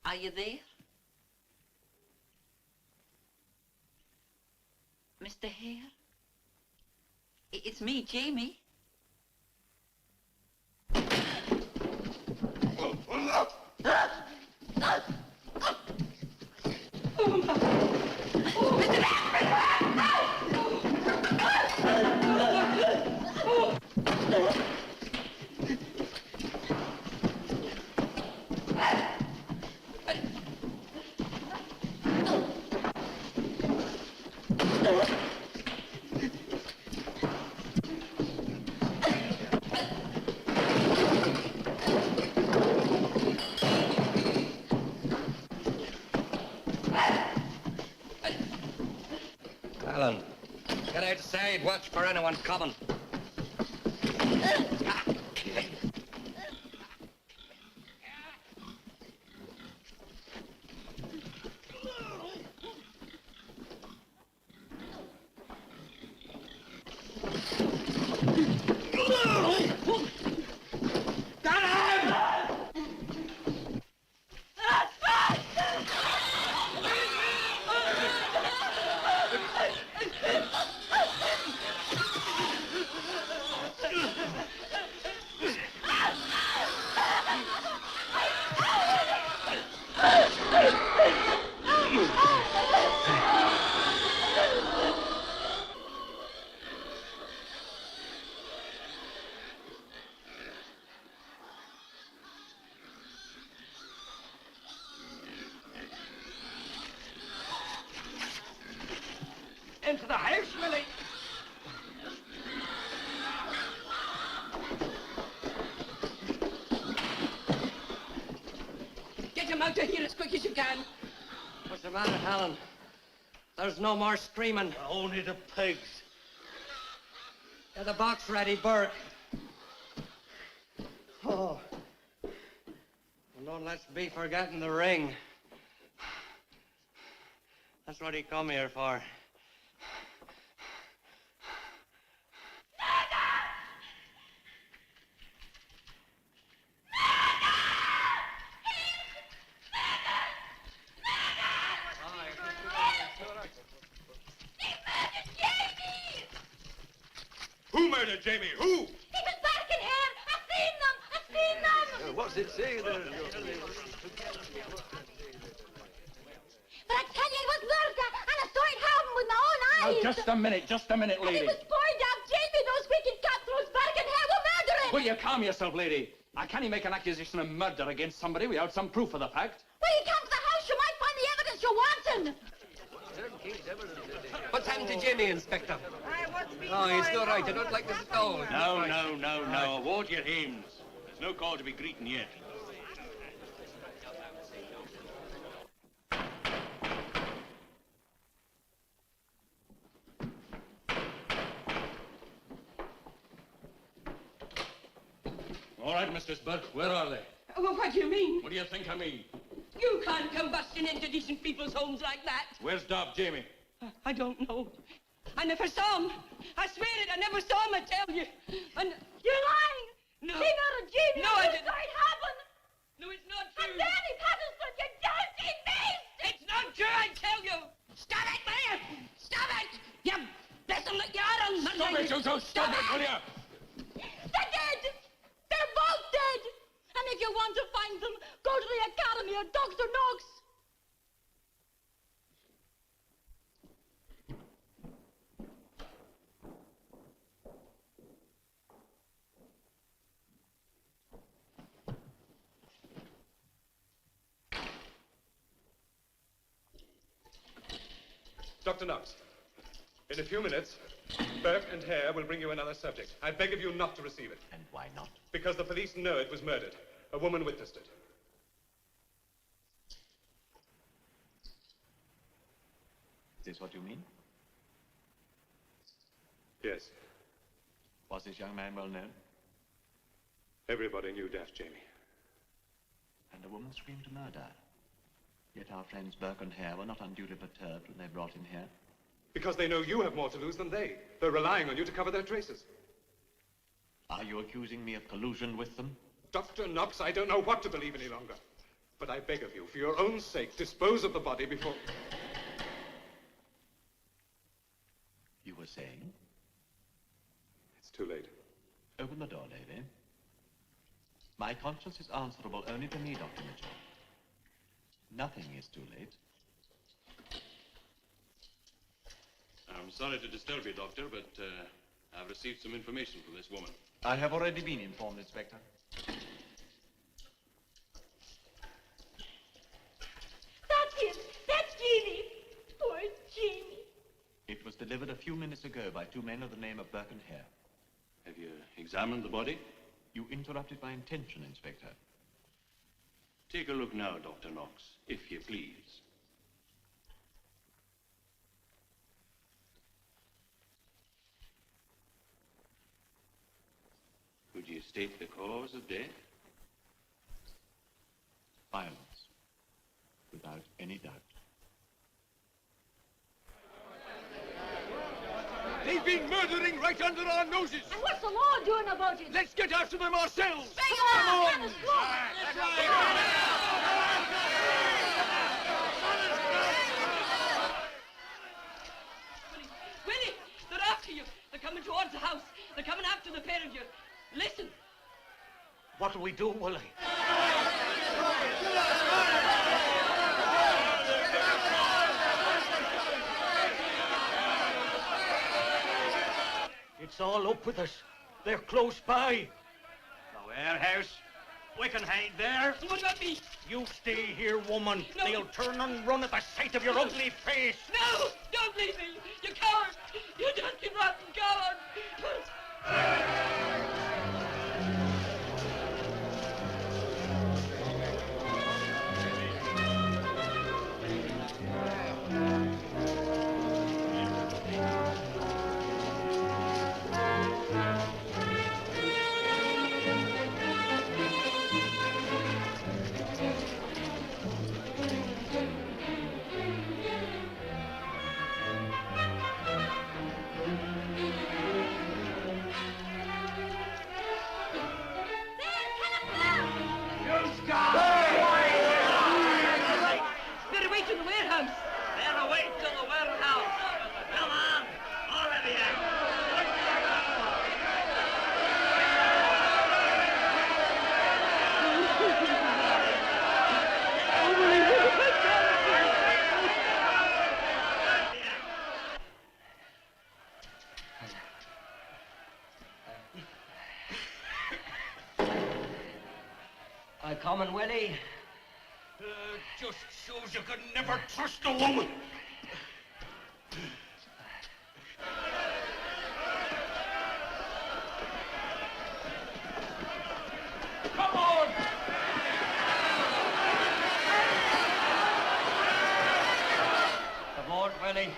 Are you there? Mr. Hare? It's me, Jamie. Alan, get outside. Watch for anyone coming. Into the house, Millie. Get him out of here as quick as you can. What's the matter, Alan? There's no more screaming. Only the pigs. Get the box ready, Burke. Oh. And don't let's be forgetting the ring. That's what he come here for. Who murdered Jamie? Who? He was Burke and Hare. I've seen them. I've seen them. What's it say there? But I tell you, it was murder, and I saw it happen with my own eyes. Now, just a minute, And lady. it was poor dog Jamie. Those wicked cutthroats, Burke and Hare, were murdering. Will you calm yourself, lady? I can't make an accusation of murder against somebody without some proof of the fact. When you come to the house, you might find the evidence you're wanting. What's happened to Jimmy, Inspector? Oh, it's not right. I don't like this at all. No. Hold your hands. There's no call to be greeting yet. All right, Mistress Burke, where are they? Well, what do you mean? What do you think I mean? You can't come busting into decent people's homes like that. Where's Dob Jamie? I don't know. I never saw him. I swear it, I never saw him, I tell you. And you're lying. No. He murdered Jamie. No, I didn't. Saw it happen. No, it's not true. And Danny Patterson, you dirty beast! It's not true, I tell you. Stop it, man! Stop it! You better let your arms. Stop it, you two! Stop it, will you? They're dead. They're both dead. And if you want to find them, go to the academy of Dr. Knox. Dr. Knox, in a few minutes, Burke and Hare will bring you another subject. I beg of you not to receive it. And why not? Because the police know it was murdered. A woman witnessed it. Is this what you mean? Yes. Was this young man well known? Everybody knew Daft Jamie. And the woman screamed murder. Yet our friends Burke and Hare were not unduly perturbed when they brought him here. Because they know you have more to lose than they. They're relying on you to cover their traces. Are you accusing me of collusion with them? Dr. Knox, I don't know what to believe any longer. But I beg of you, for your own sake, dispose of the body before... You were saying? It's too late. Open the door, lady. My conscience is answerable only to me, Dr. Mitchell. Nothing is too late. I'm sorry to disturb you, Doctor, but I've received some information from this woman. I have already been informed, Inspector. That's him. That's Jeannie. Poor Jeannie. It was delivered a few minutes ago by two men of the name of Burke and Hare. Have you examined the body? You interrupted my intention, Inspector. Take a look now, Dr. Knox, if you please. Could you state the cause of death? Violence. Without any doubt. They've been murdering right under our noses. And what's the law doing about it? Let's get after them ourselves. Come on! Let's go! Willie, they're after you. They're coming towards the house. They're coming after the pair of you. Listen. What'll we do, Willie? It's all up with us. They're close by. The warehouse. We can hide there. What about me? You stay here, woman. No. They'll turn and run at the sight of your ugly face. No! Don't leave me! You coward! You dirty, rotten coward! They're away to the warehouse. They're away to the warehouse. Come on, all of you. I coming, Willie? Just shows you could never trust a woman. Come on! Aboard, Willie.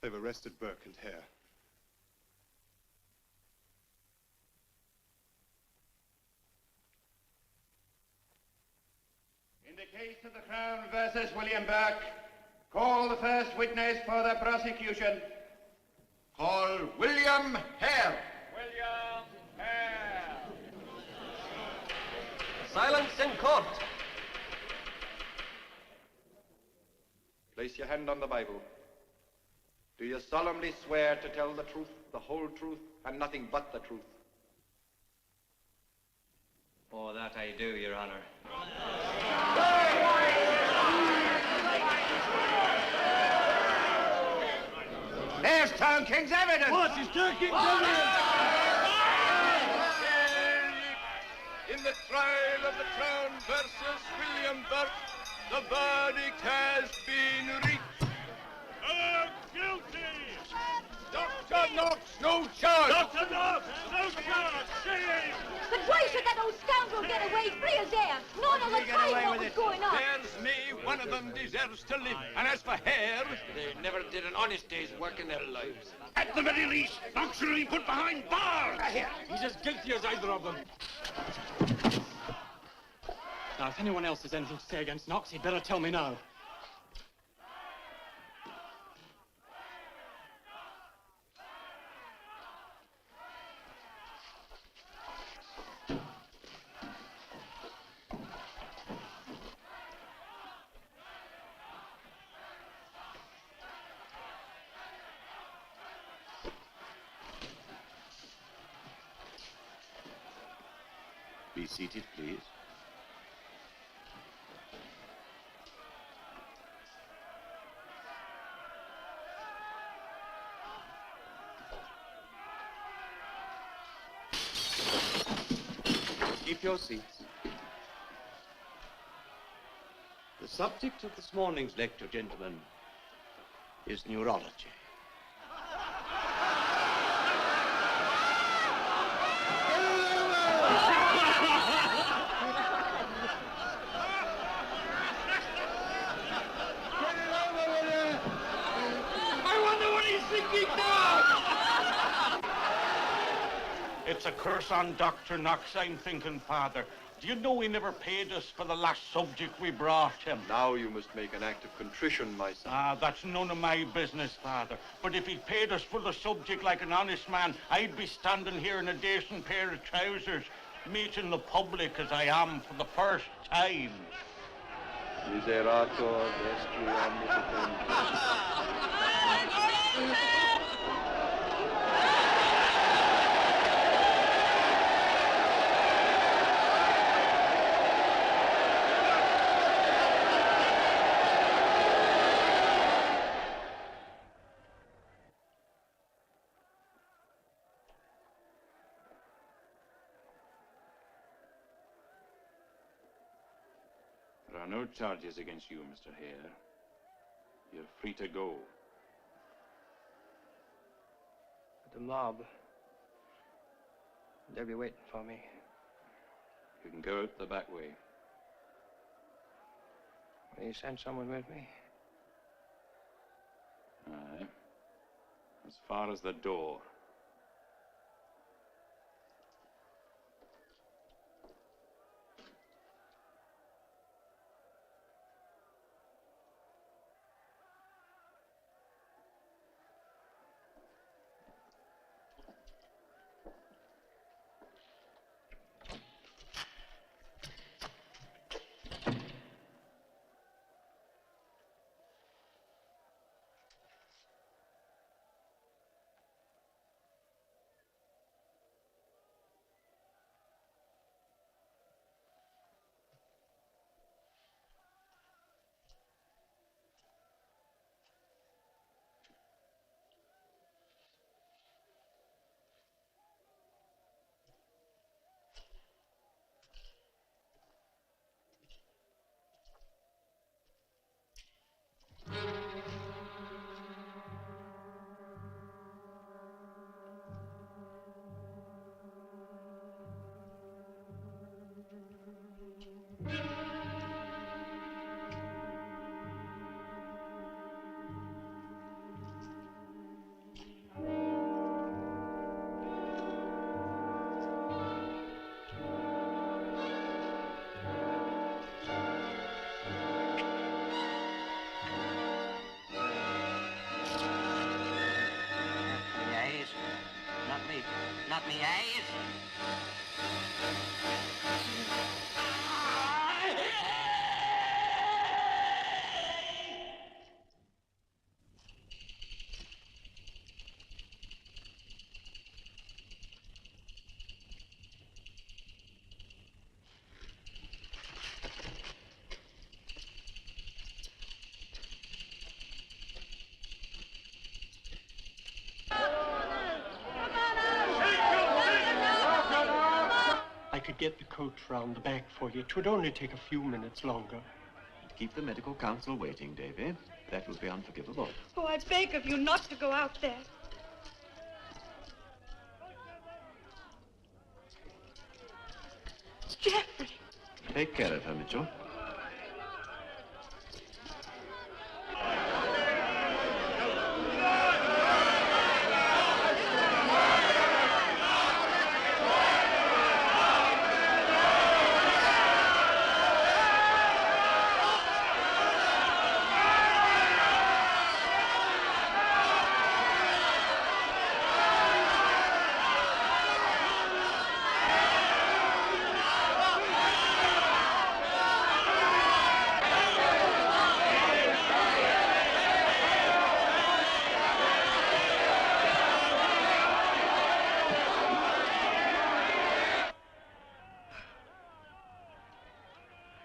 They've arrested Burke and Hare. In the case of the Crown versus William Burke, call the first witness for the prosecution. Call William Hare. William Hare. Silence in court. Place your hand on the Bible. Do you solemnly swear to tell the truth, the whole truth, and nothing but the truth? Oh, that I do, Your Honor. There's Town King's evidence! What is Town King's evidence? In the trial of the Crown versus William Burke, the verdict has been reached. Guilty! Dr. Knox, no charge! Dr. Knox, no charge! Shame! But why should that old scoundrel get away free as air? None of the time what was going on. There's me, one of them deserves to live. And as for Hare, They never did an honest day's work in their lives. At the very least, Knox should be put behind bars. he's as guilty as either of them. Now, if anyone else has anything to say against Knox, he'd better tell me now. Be seated, please. Keep your seats. The subject of this morning's lecture, gentlemen, is neurology. I wonder what he's thinking now! It's a curse on Dr. Knox, I'm thinking, Father. Do you know he never paid us for the last subject we brought him? Now you must make an act of contrition, my son. Ah, that's none of my business, Father. But if he'd paid us for the subject like an honest man, I'd be standing here in a decent pair of trousers, meeting the public as I am for the first time. Miserator destri omnipotent. There are no charges against you, Mr. Hare. You're free to go. The mob. They'll be waiting for me. You can go out the back way. Will you send someone with me? Aye. As far as the door. me eyes. I could get the coach round the back for you. It would only take a few minutes longer. Keep the medical council waiting, Davy. That would be unforgivable. Oh, I beg of you not to go out there. It's Geoffrey. Take care of her, Mitchell.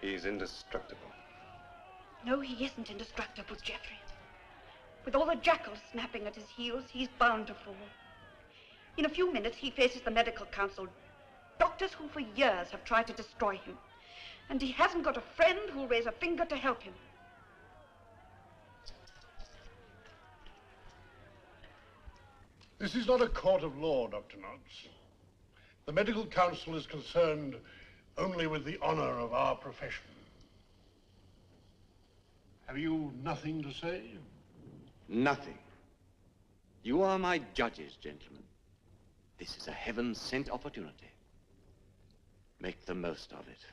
He's indestructible. No, he isn't indestructible, Geoffrey. With all the jackals snapping at his heels, he's bound to fall. In a few minutes, he faces the medical council. Doctors who for years have tried to destroy him. And he hasn't got a friend who'll raise a finger to help him. This is not a court of law, Dr. Knox. The medical council is concerned only with the honor of our profession. Have you nothing to say? Nothing. You are my judges, gentlemen. This is a heaven-sent opportunity. Make the most of it.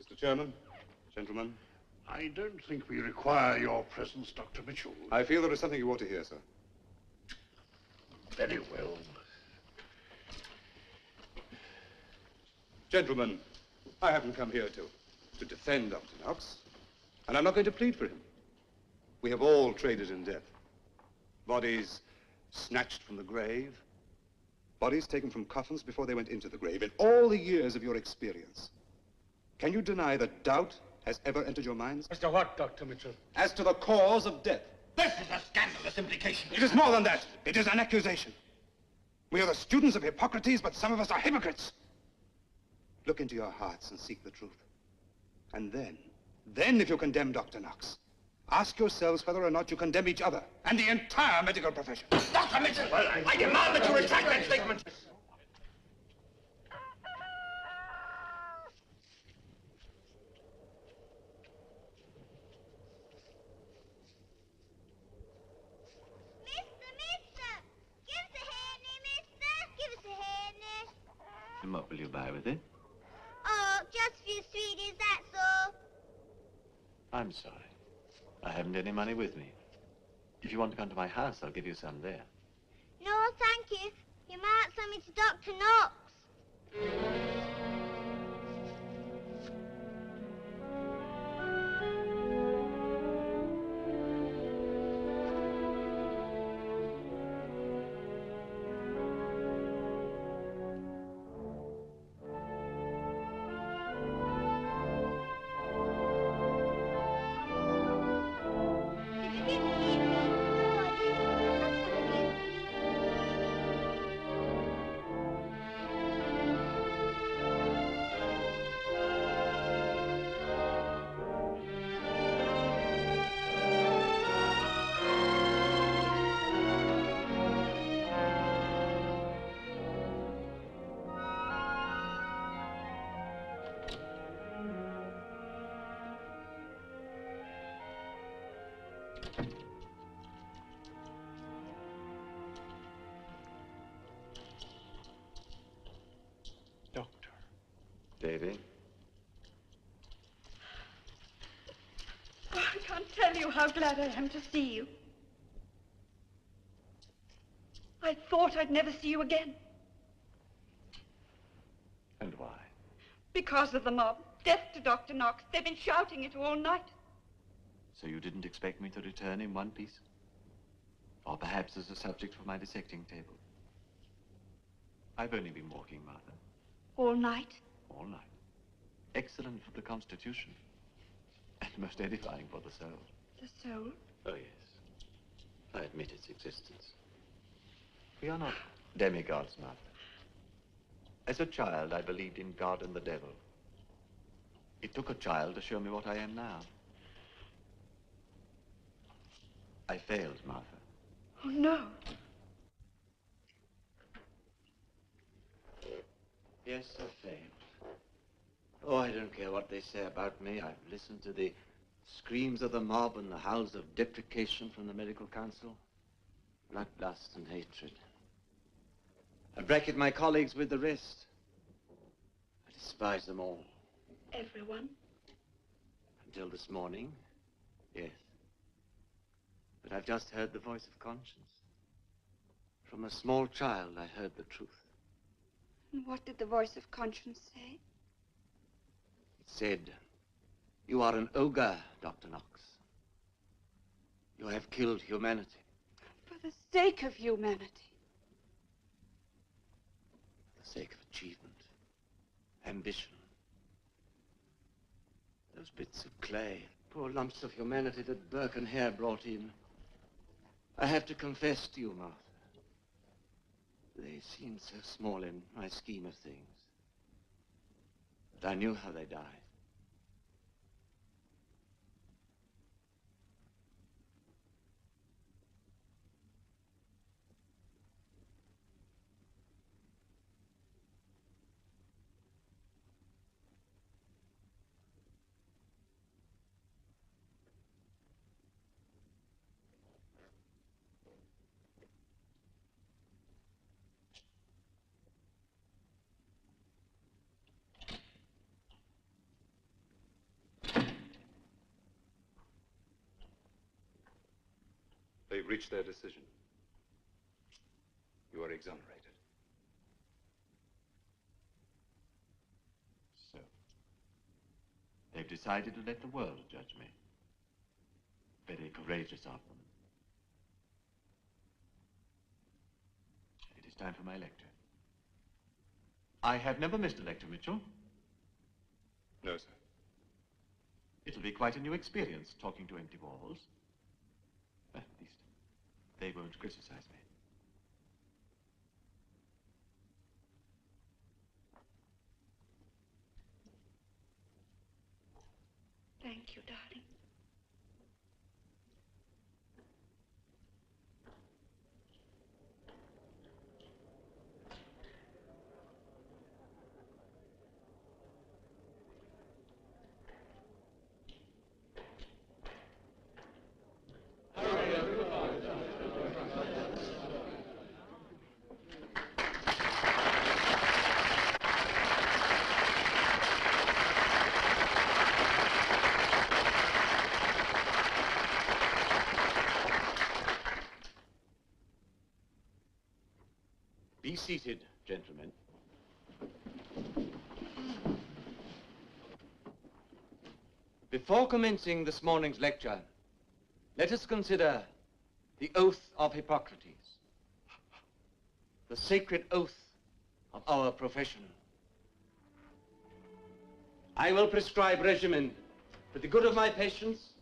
Mr. Chairman, gentlemen. I don't think we require your presence, Dr. Mitchell. I feel there is something you want to hear, sir. Very well. Gentlemen, I haven't come here to defend Dr. Knox, and I'm not going to plead for him. We have all traded in death. Bodies snatched from the grave, bodies taken from coffins before they went into the grave. In all the years of your experience, can you deny that doubt has ever entered your minds? As to what, Dr. Mitchell? As to the cause of death. This is a scandalous implication. It is more than that. It is an accusation. We are the students of Hippocrates, but some of us are hypocrites. Look into your hearts and seek the truth. And then if you condemn Dr. Knox, ask yourselves whether or not you condemn each other and the entire medical profession. Dr. Mitchell, I demand that you retract that statement. And what will you buy with it? Oh, just a few sweeties, that's all. I'm sorry. I haven't any money with me. If you want to come to my house, I'll give you some there. No, thank you. You might send me to Dr. Knox. Davy? Oh, I can't tell you how glad I am to see you. I thought I'd never see you again. And why? Because of the mob. Death to Dr. Knox. They've been shouting it all night. So you didn't expect me to return in one piece? Or perhaps as a subject for my dissecting table? I've only been walking, Martha. All night? All night. Excellent for the constitution. And most edifying for the soul. The soul? Oh, yes. I admit its existence. We are not demigods, Martha. As a child, I believed in God and the devil. It took a child to show me what I am now. I failed, Martha. Oh, no. Yes, I failed. Oh, I don't care what they say about me. I've listened to the screams of the mob and the howls of deprecation from the medical council. Bloodlust and hatred. I bracket my colleagues with the rest. I despise them all. Everyone? Until this morning, yes. But I've just heard the voice of conscience. From a small child, I heard the truth. And what did the voice of conscience say? It said, "You are an ogre, Dr. Knox. You have killed humanity." For the sake of humanity. For the sake of achievement, ambition. Those bits of clay, poor lumps of humanity that Burke and Hare brought in. I have to confess to you, Martha, they seemed so small in my scheme of things. But I knew how they died. They've reached their decision. You are exonerated. So, they've decided to let the world judge me. Very courageous of them. It is time for my lecture. I have never missed a lecture, Mitchell. No, sir. It'll be quite a new experience, talking to empty walls. At least, they won't criticize me. Thank you, darling. Be seated, gentlemen. Before commencing this morning's lecture, let us consider the oath of Hippocrates, the sacred oath of our profession. I will prescribe regimen for the good of my patients,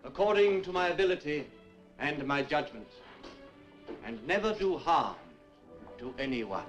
according to my ability and my judgment, and never do harm to anyone.